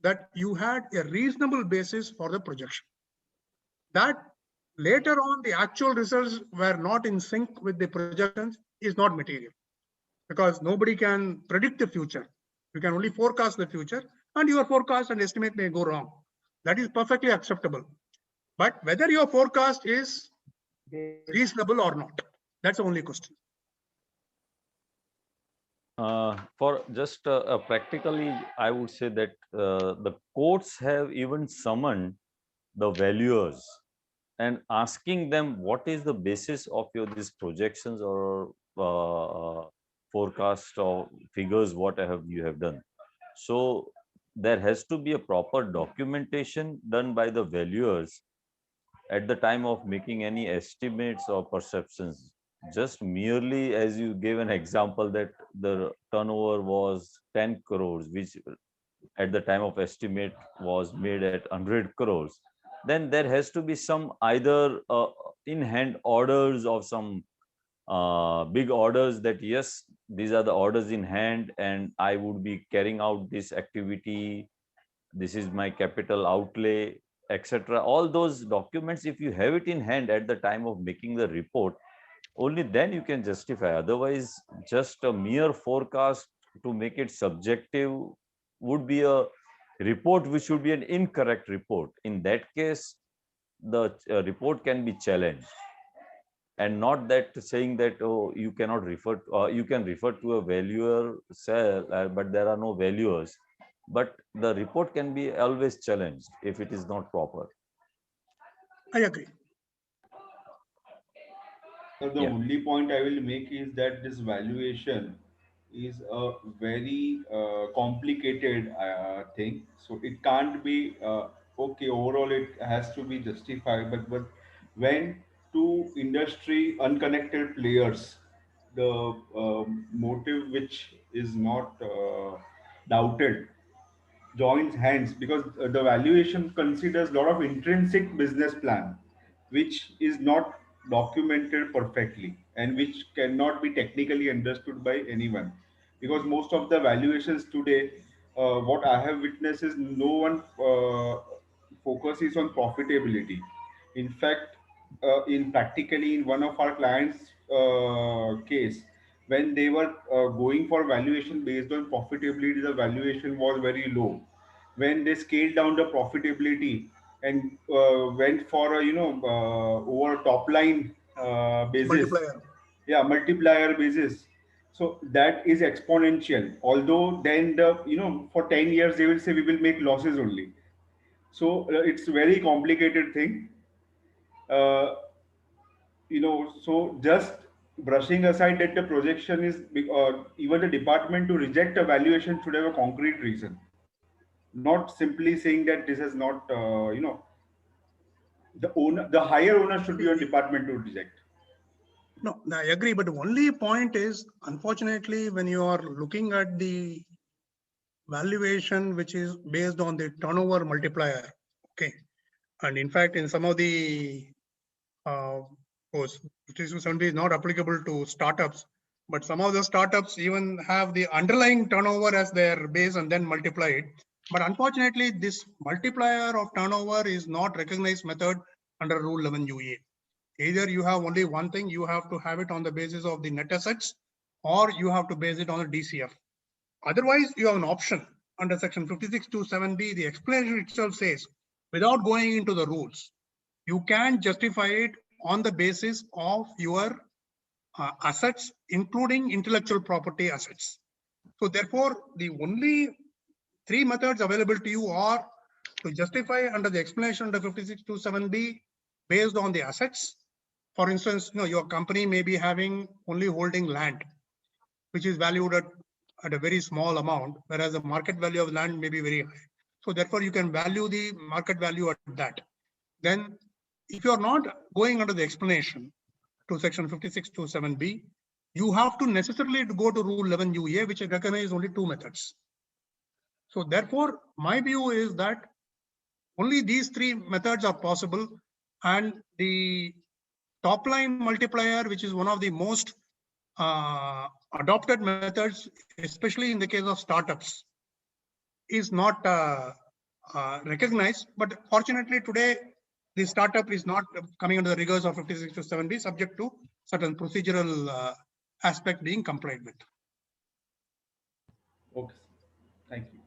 that you had a reasonable basis for the projection. That later on the actual results were not in sync with the projections is not material, because nobody can predict the future. You can only forecast the future, and your forecast and estimate may go wrong. That is perfectly acceptable. But whether your forecast is reasonable or not? That's the only question. For just practically, I would say that the courts have even summoned the valuers and asking them what is the basis of your these projections or forecast or figures what you have done. So there has to be a proper documentation done by the valuers at the time of making any estimates or perceptions. Just merely as you gave an example that the turnover was 10 crores, which at the time of estimate was made at 100 crores, then there has to be some either in hand orders of some big orders that yes, these are the orders in hand and I would be carrying out this activity, this is my capital outlay, etc. All those documents, if you have it in hand at the time of making the report, only then you can justify. Otherwise, just a mere forecast to make it subjective would be a report which would be an incorrect report. In that case, the report can be challenged, and not that saying that oh you cannot refer to, you can refer to a valuer cell, but there are no valuers. But the report can be always challenged if it is not proper. I agree. So the only point I will make is that this valuation is a very complicated thing. So it can't be okay. Overall, it has to be justified. But when two industry unconnected players, the motive which is not doubted, joins hands, because the valuation considers a lot of intrinsic business plan which is not documented perfectly and which cannot be technically understood by anyone, because most of the valuations today, what I have witnessed is no one focuses on profitability. In fact, in practically in one of our clients case, when they were going for valuation based on profitability, the valuation was very low. When they scaled down the profitability and went for a over top line basis, Multiplier. yeah, multiplier basis, so that is exponential. Although then the for 10 years they will say we will make losses only. So it's very complicated thing. uh, so just brushing aside that the projection is even the department to reject a valuation should have a concrete reason, not simply saying that this is not the owner, the higher owner should be on department to reject. No, I agree. But the only point is, unfortunately, when you are looking at the valuation, which is based on the turnover multiplier, okay, and in fact, in some of the course, 5270 is not applicable to startups, but some of the startups even have the underlying turnover as their base and then multiply it. But unfortunately, this multiplier of turnover is not recognized method under Rule 11 UA. Either you have only one thing, you have to have it on the basis of the net assets, or you have to base it on a DCF. Otherwise, you have an option under section 5627B. The explanation itself says, without going into the rules, you can justify it on the basis of your assets, including intellectual property assets. So therefore, the only three methods available to you are to justify under the explanation under 5627B based on the assets. For instance, your company may be having only holding land, which is valued at a very small amount, whereas the market value of land may be very high. So therefore, you can value the market value at that. Then, if you are not going under the explanation to section 5627B, you have to necessarily go to Rule 11 UA, which recognizes only two methods. So therefore, my view is that only these three methods are possible, and the top line multiplier, which is one of the most adopted methods, especially in the case of startups, is not recognized. But fortunately today, the startup is not coming under the rigors of 5627B, subject to certain procedural aspect being complied with. Okay, thank you.